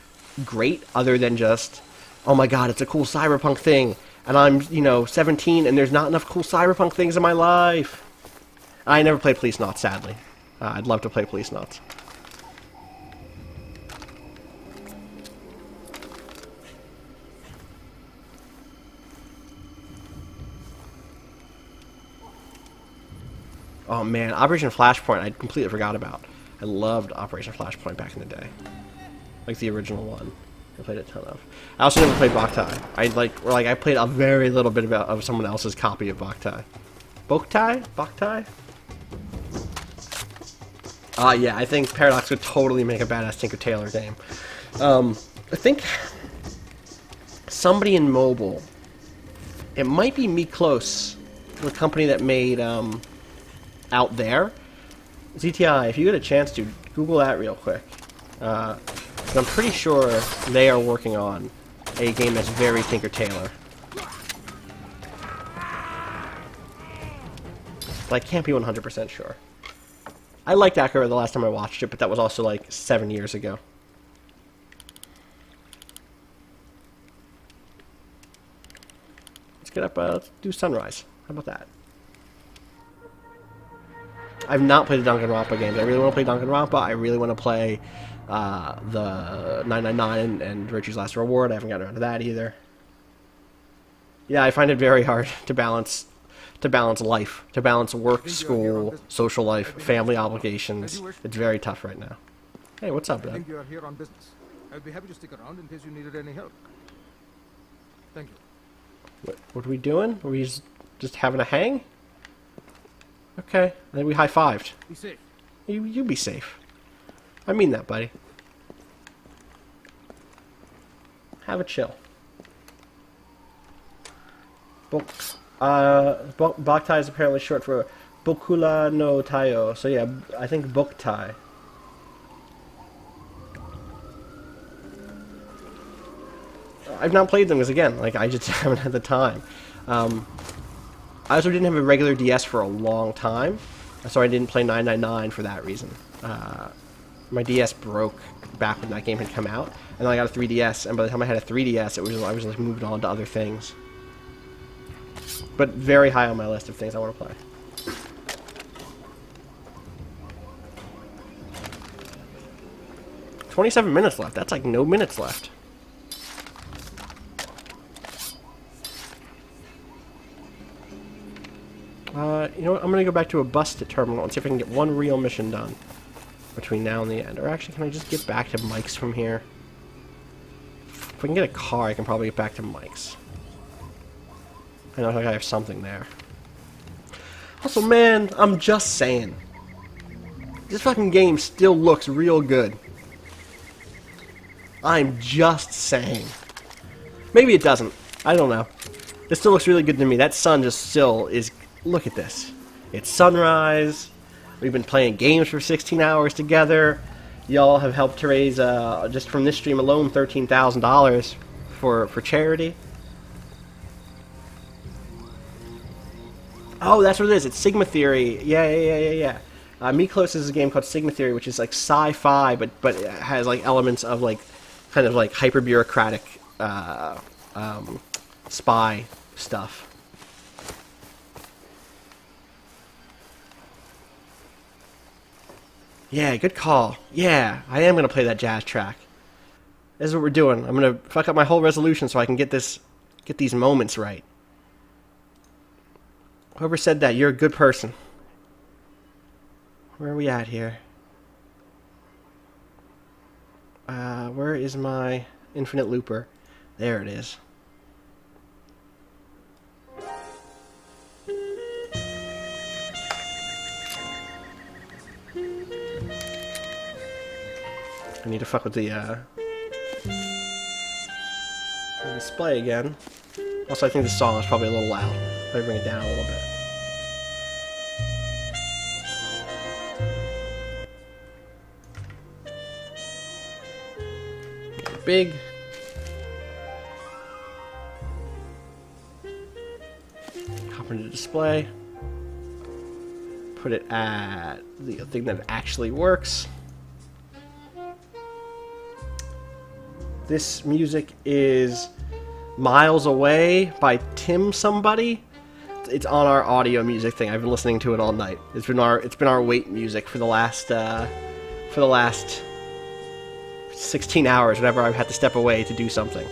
great, other than just, oh my god, it's a cool cyberpunk thing, and I'm, 17, and there's not enough cool cyberpunk things in my life. I never played Policenauts, sadly. I'd love to play Policenauts. Oh man, Operation Flashpoint I completely forgot about. I loved Operation Flashpoint back in the day. Like the original one. I played a ton of. I also never played Boktai. I played a very little bit of someone else's copy of Boktai. Boktai? Yeah, I think Paradox would totally make a badass Tinker Tailor game. I think somebody in mobile, it might be Miklos, the company that made Out There. ZTI, if you get a chance to, Google that real quick. I'm pretty sure they are working on a game that's very Tinker Tailor. But I can't be 100% sure. I liked Akira the last time I watched it, but that was also like 7 years ago. Let's get up, let's do Sunrise. How about that? I've not played the Danganronpa games. I really want to play Danganronpa. I really want to play the 999 and Virtue's Last Reward. I haven't gotten around to that either. Yeah, I find it very hard to balance life, to balance work, school, social life, family obligations. It's very tough right now. Hey, what's up, I Dad? think you are here on business. I'd be happy to stick around in case you needed any help. Thank you. What are we doing? Are we just having a hang? Okay, and then we high-fived. Be safe. You be safe. I mean that, buddy. Have a chill. Boktai is apparently short for Bokula no Tayo. So yeah, I think Boktai. I've not played them because again, like I just haven't had the time. I also didn't have a regular DS for a long time, so I didn't play 999 for that reason. My DS broke back when that game had come out, and then I got a 3DS, and by the time I had a 3DS, I was like moved on to other things. But very high on my list of things I want to play. "27 minutes left. That's like no minutes left. You know what? I'm going to go back to a bus terminal and see if I can get one real mission done between now and the end. Or actually, can I just get back to Mike's from here? If I can get a car, I can probably get back to Mike's. I know like I have something there. Also, man, I'm just saying. This fucking game still looks real good. I'm just saying. Maybe it doesn't. I don't know. It still looks really good to me. That sun just still is... Look at this. It's sunrise. We've been playing games for 16 hours together. Y'all have helped to raise, just from this stream alone, $13,000 for charity. Oh, that's what it is. It's Sigma Theory. Yeah. Miklos is a game called Sigma Theory, which is like sci-fi, but it has like elements of like kind of like hyper bureaucratic spy stuff. Yeah, good call. Yeah, I am gonna play that jazz track. This is what we're doing. I'm gonna fuck up my whole resolution so I can get these moments right. Whoever said that, you're a good person. Where are we at here? Where is my infinite looper? There it is. I need to fuck with the display again. Also, I think this song is probably a little loud. Let me bring it down a little bit. Big. Hop into display. Put it at the thing that actually works. This music is Miles Away by Tim somebody. It's on our audio music thing. I've been listening to it all night. It's been our wait music for the last 16 hours whenever I've had to step away to do something.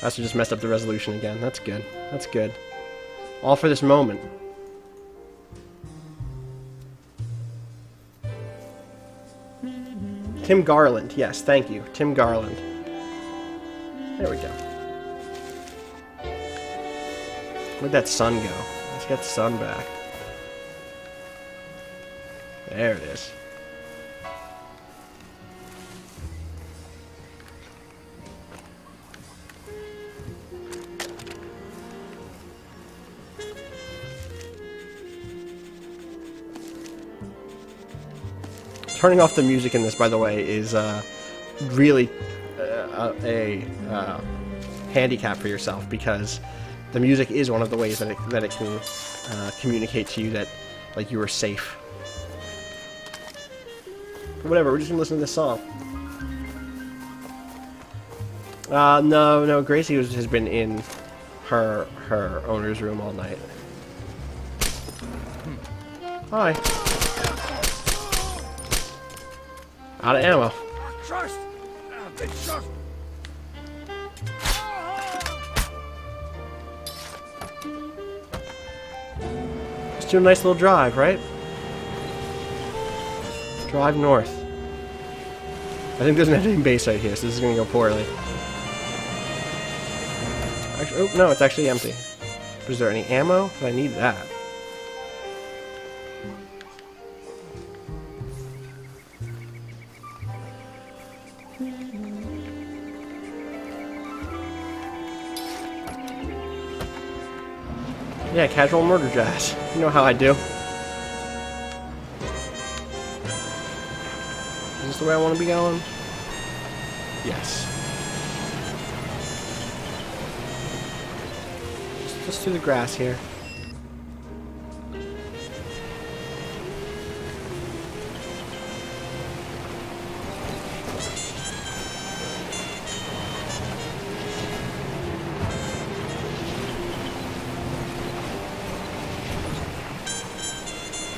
I also just messed up the resolution again. That's good. That's good. All for this moment. Tim Garland. Yes, thank you. Tim Garland. There we go. Where'd that sun go? Let's get the sun back. There it is. Turning off the music in this, by the way, is really a handicap for yourself, because the music is one of the ways that it can communicate to you that, like, you are safe. But whatever, we're just gonna listen to this song. No, Gracie has been in her owner's room all night. Hi. Out of ammo. Trust! Big shot! Just do a nice little drive, right? Drive north. I think there's an enemy base right here, so this is gonna go poorly. Actually, oh no, it's actually empty. But is there any ammo? 'Cause I need that. Yeah, casual murder jazz. You know how I do. Is this the way I want to be going? Yes. Just through the grass here.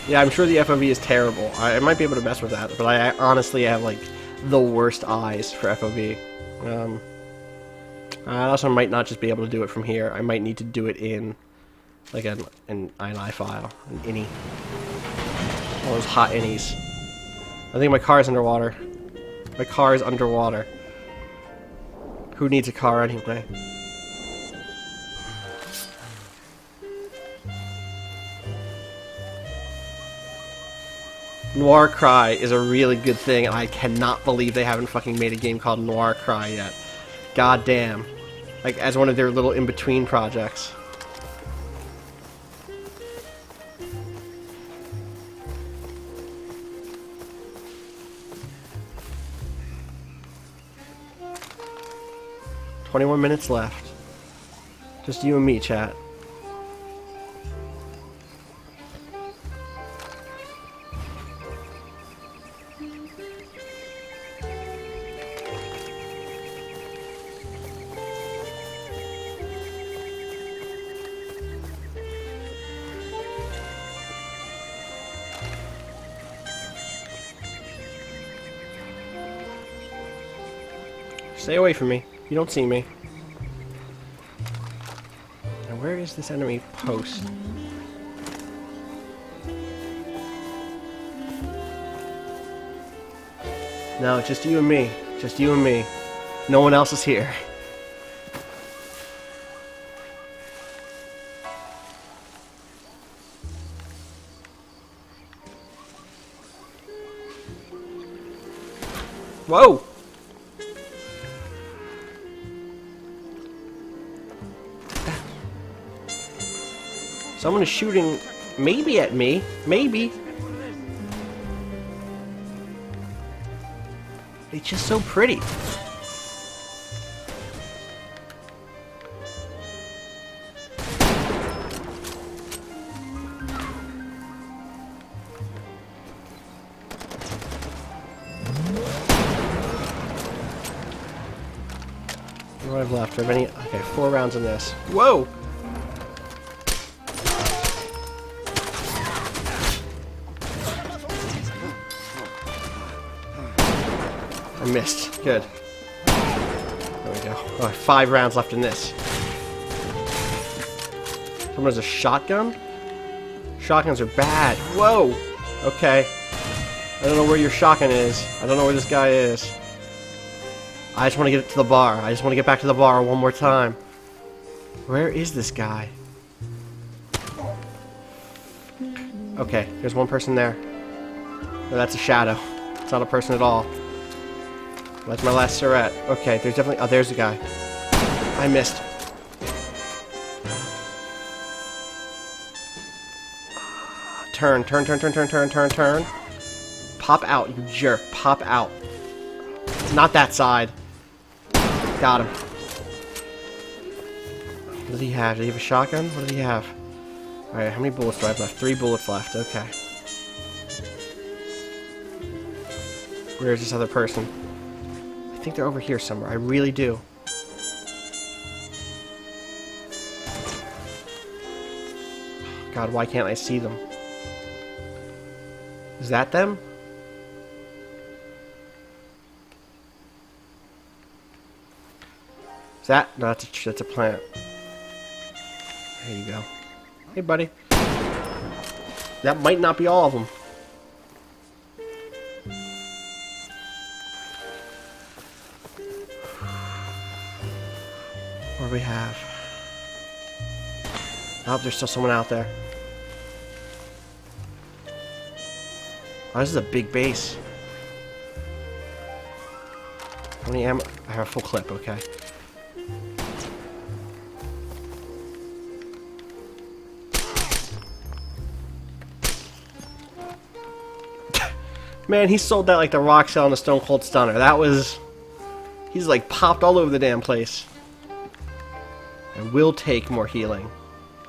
Yeah, I'm sure the FOV is terrible. I might be able to mess with that, but I honestly have, like, the worst eyes for FOV. I also might not just be able to do it from here. I might need to do it in, like, an INI file, an INI. All those hot INIs. I think my car is underwater. My car is underwater. Who needs a car anyway? Noir Cry is a really good thing, and I cannot believe they haven't fucking made a game called Noir Cry yet. God damn. Like, as one of their little in-between projects. "21 minutes left. Just you and me, chat." Stay away from me. You don't see me. Now where is this enemy post? No, just you and me. Just you and me. No one else is here. Whoa! Someone is shooting maybe at me. Maybe. It's just so pretty. What do I have left? Do I have any? Okay, 4 rounds in this. Whoa! I missed. Good. There we go. Oh, 5 rounds left in this. Someone has a shotgun? Shotguns are bad. Whoa! Okay. I don't know where your shotgun is. I don't know where this guy is. I just want to get to the bar. I just want to get back to the bar one more time. Where is this guy? Okay, there's one person there. No, that's a shadow. It's not a person at all. That's my last Surette. Okay, there's definitely... Oh, there's the guy. I missed. Turn. Pop out, you jerk. Pop out. Not that side. Got him. What does he have? Does he have a shotgun? What does he have? Alright, how many bullets do I have left? 3 bullets left. Okay. Where's this other person? I think they're over here somewhere. I really do. God, why can't I see them? Is that them? Is that? No, that's a plant. There you go. Hey, buddy. That might not be all of them. What do we have? Oh, there's still someone out there. Oh, this is a big base. How many ammo? I have a full clip, okay. Man, he sold that like the Rock Cell and the Stone Cold Stunner. That was... He's like popped all over the damn place. I will take more healing.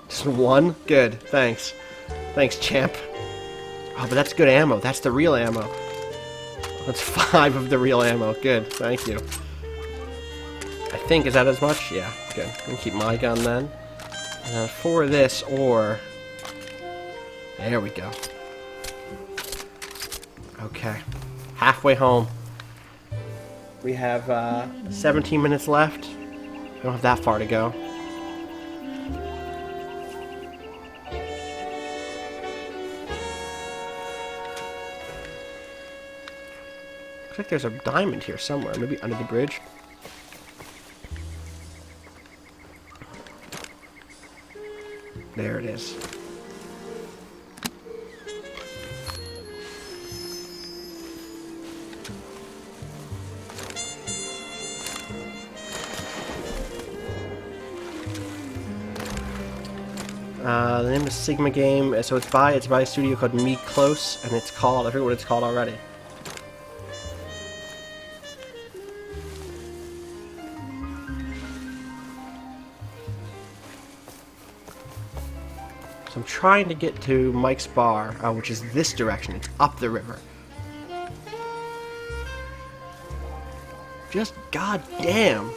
Just 1? Good, thanks. Thanks, champ. Oh, but that's good ammo. That's the real ammo. That's 5 of the real ammo. Good, thank you. I think, is that as much? Yeah, good. I'm gonna keep my gun then. And then 4 of this, or... There we go. Okay. Halfway home. We have 17 minutes left. We don't have that far to go. Looks like there's a diamond here somewhere. Maybe under the bridge. There it is. The name is Sigma Game, so it's by a studio called Me Close, and it's called, I forget what it's called already. So I'm trying to get to Mike's Bar, which is this direction. It's up the river. Just goddamn.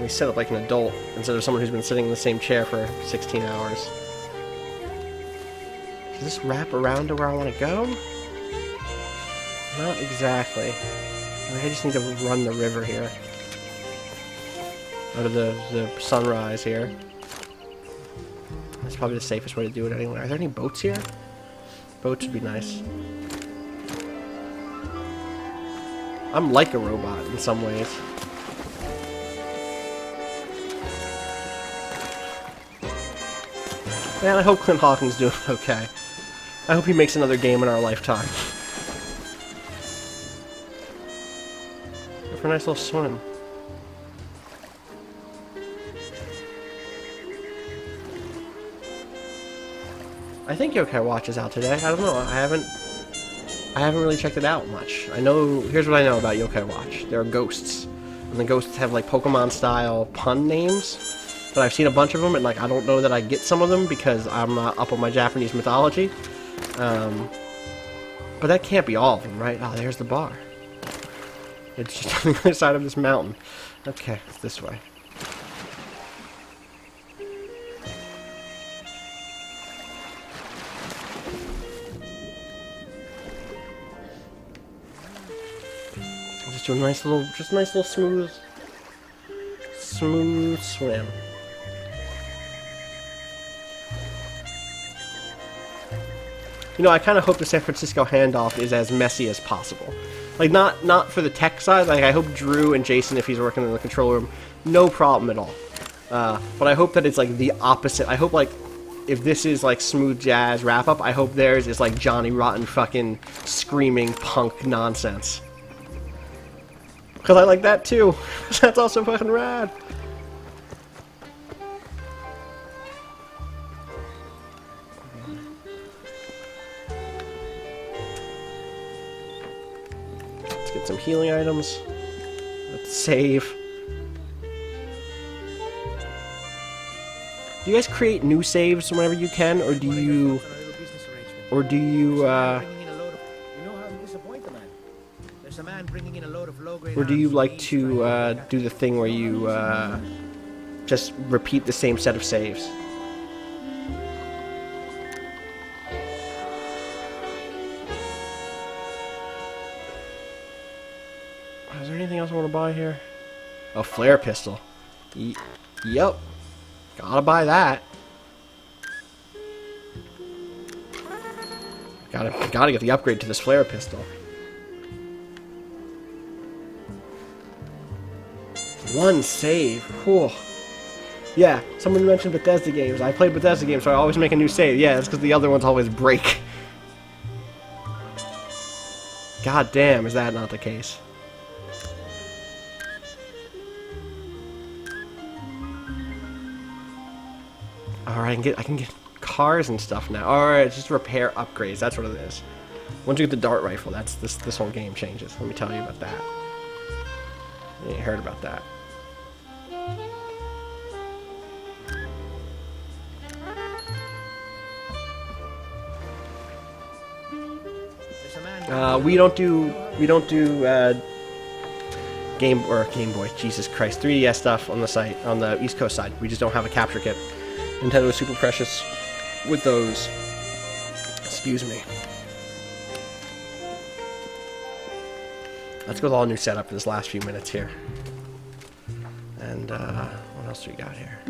We set up like an adult instead of someone who's been sitting in the same chair for 16 hours. Does this wrap around to where I want to go? Not exactly. I just need to run the river here. Or the sunrise here. That's probably the safest way to do it anyway. Are there any boats here? Boats would be nice. I'm like a robot in some ways. Man, I hope Clint Hawkins doing okay. I hope he makes another game in our lifetime. Go for a nice little swim. I think Yokai Watch is out today. I don't know. I haven't really checked it out much. I know. Here's what I know about Yokai Watch. There are ghosts, and the ghosts have like Pokemon-style pun names. But I've seen a bunch of them, and like I don't know that I get some of them because I'm not up on my Japanese mythology. But that can't be all of them, right? Oh, there's the bar. It's just on the other side of this mountain. Okay, it's this way. I'll just do a nice little, smooth swim. You know, I kind of hope the San Francisco handoff is as messy as possible. Like, not for the tech side. Like, I hope Drew and Jason, if he's working in the control room, no problem at all. But I hope that it's, like, the opposite. I hope, like, if this is, like, smooth jazz wrap-up, I hope theirs is, like, Johnny Rotten fucking screaming punk nonsense. Because I like that, too. That's also fucking rad. Let's get some healing items. Let's save. Do you guys create new saves whenever you can, or do you... Or do you, Or do you like to, do the thing where you, just repeat the same set of saves? Is there anything else I want to buy here? A flare pistol. Yep. Gotta buy that. Gotta get the upgrade to this flare pistol. One save. Whew. Yeah, someone mentioned Bethesda games. I play Bethesda games, so I always make a new save. Yeah, that's because the other ones always break. God damn, is that not the case? Alright, I can get cars and stuff now. Alright, just repair upgrades. That's what it is. Once you get the dart rifle, that's this whole game changes. Let me tell you about that. You ain't heard about that. We don't do Game Boy, Jesus Christ, 3DS stuff on the site, on the East Coast side. We just don't have a capture kit. Nintendo is super precious with those. Excuse me. Let's go with all new setup for this last few minutes here. And what else do we got here?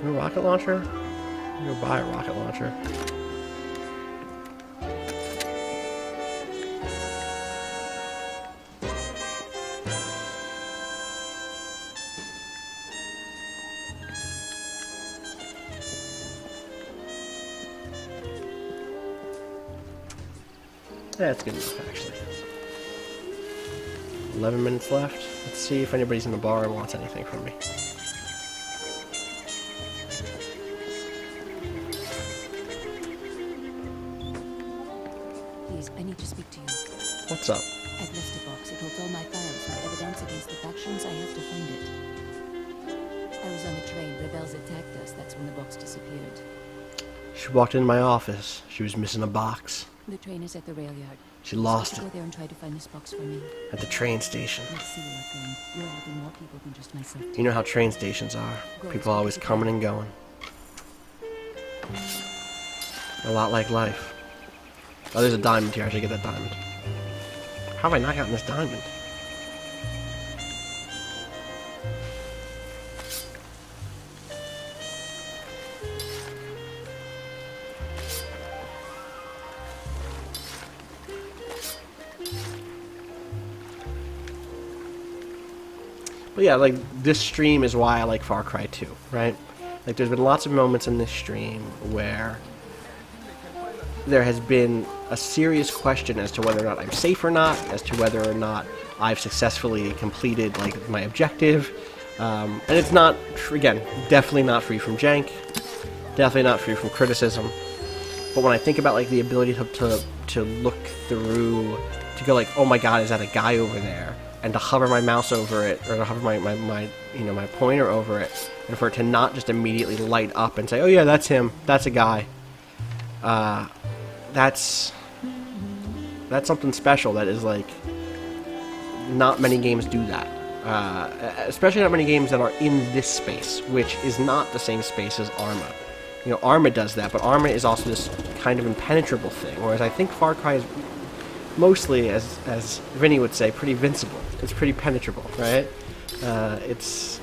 A rocket launcher? I'm gonna go buy a rocket launcher. That's good enough, actually. 11 minutes left. Let's see if anybody's in the bar and wants anything from me. Please, I need to speak to you. What's up? I've left a box. It holds all my files, my evidence against the factions. I have to find it. I was on a train. Rebels attacked us. That's when the box disappeared. She walked into my office. She was missing a box. The train is at the rail yard. She lost Go it there and try to find this box for me. at the train station. Let's see, my friend. You're helping more people than just myself. You know how train stations are. People always coming and going. A lot like life. Oh, there's a diamond here. I should get that diamond. How have I not gotten this diamond? But yeah, like, this stream is why I like Far Cry 2, right? Like, there's been lots of moments in this stream where there has been a serious question as to whether or not I'm safe or not, as to whether or not I've successfully completed, like, my objective. And it's not, again, definitely not free from jank, definitely not free from criticism. But when I think about, like, the ability to look through, to go like, oh my god, is that a guy over there? And to hover my mouse over it, or to hover my pointer over it, and for it to not just immediately light up and say, oh yeah, that's him, that's a guy. That's something special that is, like, not many games do that. Especially not many games that are in this space, which is not the same space as Arma. You know, Arma does that, but Arma is also this kind of impenetrable thing, whereas I think Far Cry is mostly, as Vinny would say, pretty vincible. It's pretty penetrable, right? It's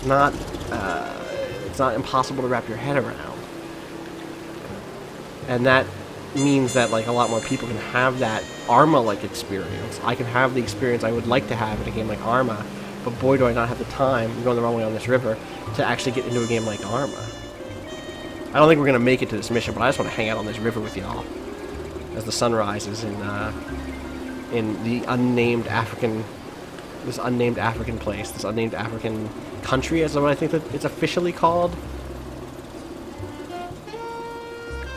not impossible to wrap your head around. And that means that, like, a lot more people can have that Arma-like experience. I can have the experience I would like to have in a game like Arma, but boy do I not have the time, I'm going the wrong way on this river, to actually get into a game like Arma. I don't think we're going to make it to this mission, but I just want to hang out on this river with y'all as the sun rises in the unnamed African place, this unnamed African country, as what I think that it's officially called.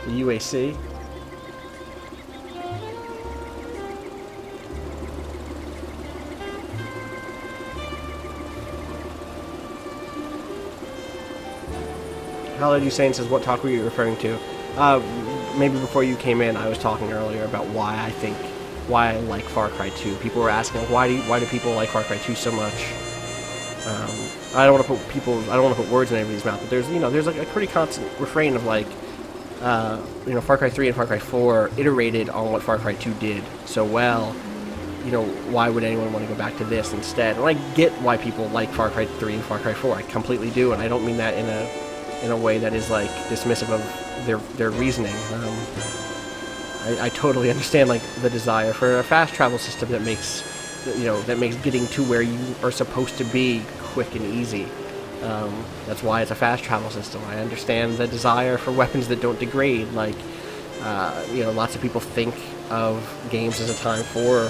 The UAC. Khaled Hussein says, what talk were you referring to? Maybe before you came in, I was talking earlier about why I like Far Cry 2. People were asking, why do people like Far Cry 2 so much? I don't want to put words in anybody's mouth, but there's like a pretty constant refrain of, like, Far Cry 3 and Far Cry 4 iterated on what Far Cry 2 did so well. You know, why would anyone want to go back to this instead? And I get why people like Far Cry 3 and Far Cry 4. I completely do, and I don't mean that in a way that is, like, dismissive of their reasoning. I totally understand, like, the desire for a fast travel system that makes getting to where you are supposed to be quick and easy. That's why it's a fast travel system. I understand the desire for weapons that don't degrade. Like, lots of people think of games as a time for, I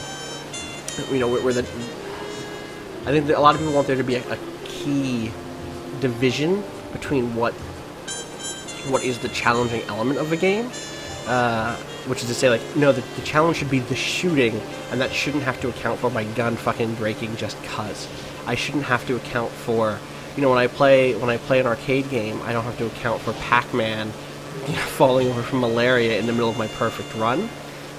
think that a lot of people want there to be a key division between what is the challenging element of a game, which is to say, like, no, the challenge should be the shooting, and that shouldn't have to account for my gun fucking breaking just cuz. I shouldn't have to account for, when I play an arcade game, I don't have to account for Pac-Man falling over from malaria in the middle of my perfect run,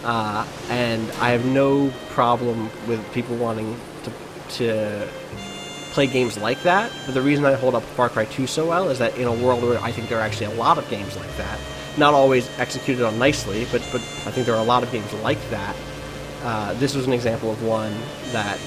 and I have no problem with people wanting to play games like that, but the reason I hold up Far Cry 2 so well is that in a world where I think there are actually a lot of games like that, not always executed on nicely, but I think there are a lot of games like that, this was an example of one that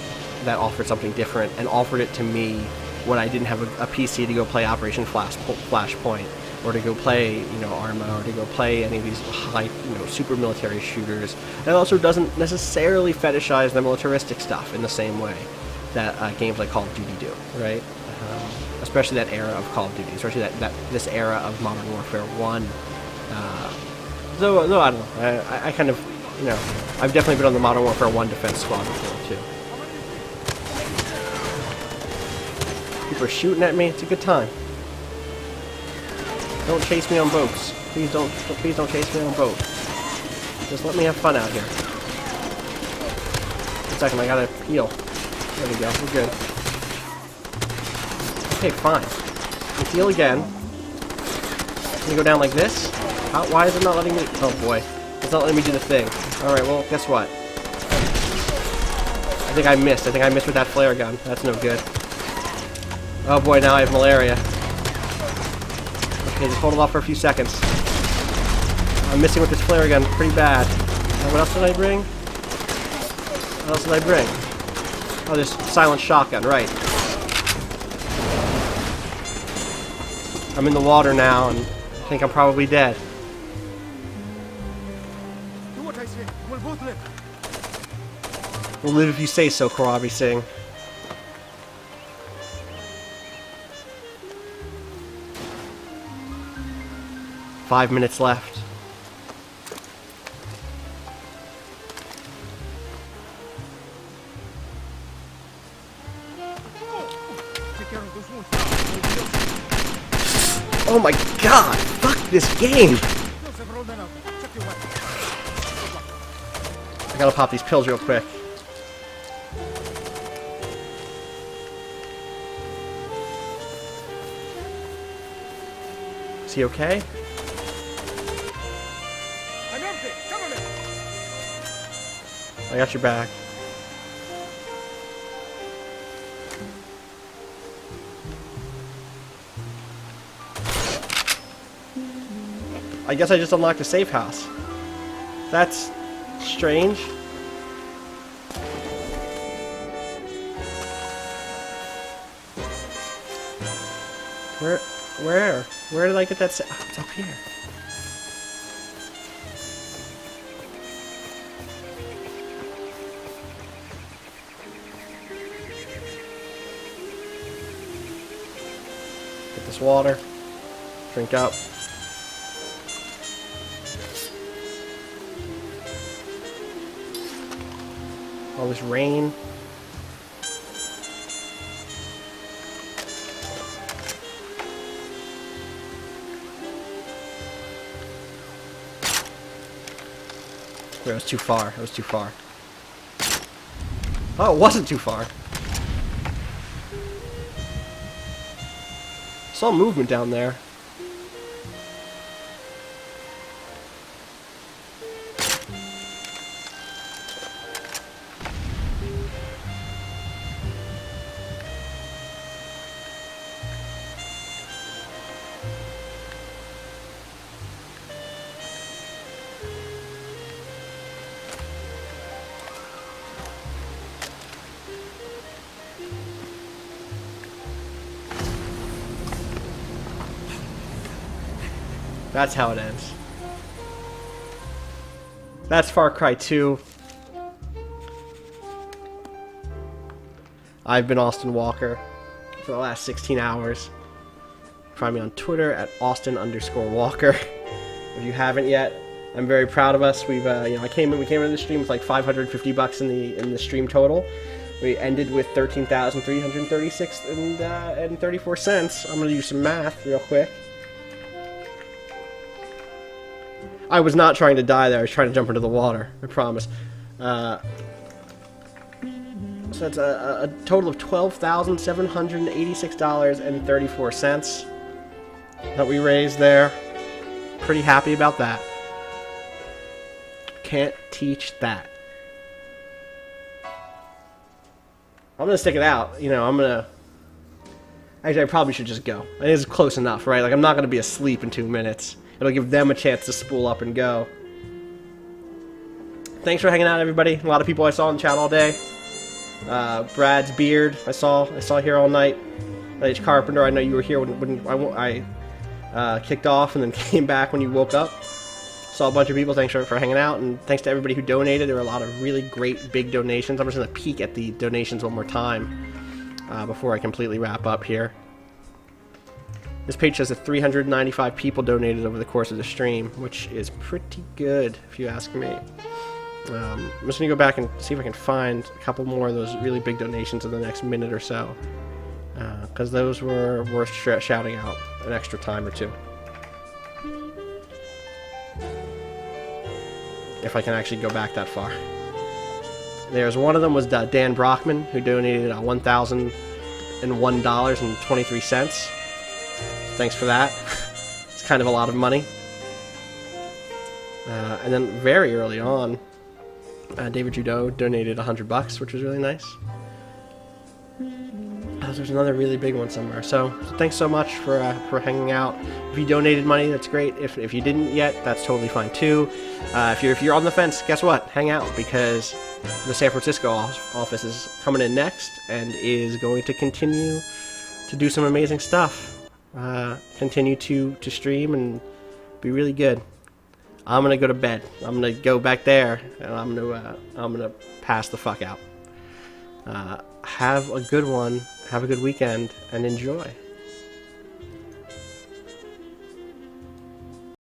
offered something different, and offered it to me when I didn't have a PC to go play Operation Flashpoint, or to go play, Arma, or to go play any of these high, super military shooters. And it also doesn't necessarily fetishize the militaristic stuff in the same way that games like Call of Duty do, right? Especially that era of Call of Duty, especially this era of Modern Warfare 1. Though I don't know, I kind of, I've definitely been on the Modern Warfare 1 defense squad before too. People are shooting at me. It's a good time. Don't chase me on boats. Please don't chase me on boats. Just let me have fun out here. 1 second, I gotta heal. There we go, we're good. Okay, fine. We heal again. Can we go down like this? Why is it not letting me? Oh boy. It's not letting me do the thing. Alright, well, guess what? I think I missed with that flare gun. That's no good. Oh boy, now I have malaria. Okay, just hold it off for a few seconds. I'm missing with this flare gun pretty bad. What else did I bring? What else did I bring? Oh, this silent shotgun, right. I'm in the water now, and I think I'm probably dead. Do what I say. We'll both live. We'll live if you say so, Karabi Singh. 5 minutes left. Take care of those wounds. Oh my god! Fuck this game! Joseph, roll them out. Check your weapon. I gotta pop these pills real quick. Is he okay? I'm empty. Cover me. I got your back. I guess I just unlocked a safe house. That's strange. Where did I get that oh, it's up here. Get this water. Drink up. All this rain. Wait, it was too far. It was too far. Oh, it wasn't too far. Saw movement down there. That's how it ends. That's Far Cry 2. I've been Austin Walker for the last 16 hours. Find me on Twitter at Austin_Walker. If you haven't yet, I'm very proud of us. We've, we came into the stream with like $550 in the stream total. We ended with $13,336 and 34 cents. I'm gonna do some math real quick. I was not trying to die there. I was trying to jump into the water. I promise. So that's a total of $12,786.34 that we raised there. Pretty happy about that. Can't teach that. I'm gonna stick it out. You know, I'm gonna... Actually, I probably should just go. I think it's close enough, right? Like, I'm not gonna be asleep in 2 minutes. It'll give them a chance to spool up and go. Thanks for hanging out, everybody. A lot of people I saw in chat all day. Brad's Beard, I saw here all night. H. Carpenter, I know you were here when I kicked off and then came back when you woke up. Saw a bunch of people. Thanks for hanging out, and thanks to everybody who donated. There were a lot of really great big donations. I'm just going to peek at the donations one more time before I completely wrap up here. This page says that 395 people donated over the course of the stream, which is pretty good, if you ask me. I'm just going to go back and see if I can find a couple more of those really big donations in the next minute or so. Because those were worth shouting out an extra time or two. If I can actually go back that far. There's one of them was Dan Brockman, who donated $1,001.23. Thanks for that. It's kind of a lot of money. And then very early on, David Judeau donated $100, which was really nice. There's another really big one somewhere. So thanks so much for hanging out. If you donated money, that's great. If you didn't yet, that's totally fine too. If you're on the fence, guess what? Hang out, because the San Francisco office is coming in next and is going to continue to do some amazing stuff. Continue to stream and be really good. I'm gonna go to bed. I'm gonna go back there and I'm gonna pass the fuck out. Have a good one. Have a good weekend and enjoy.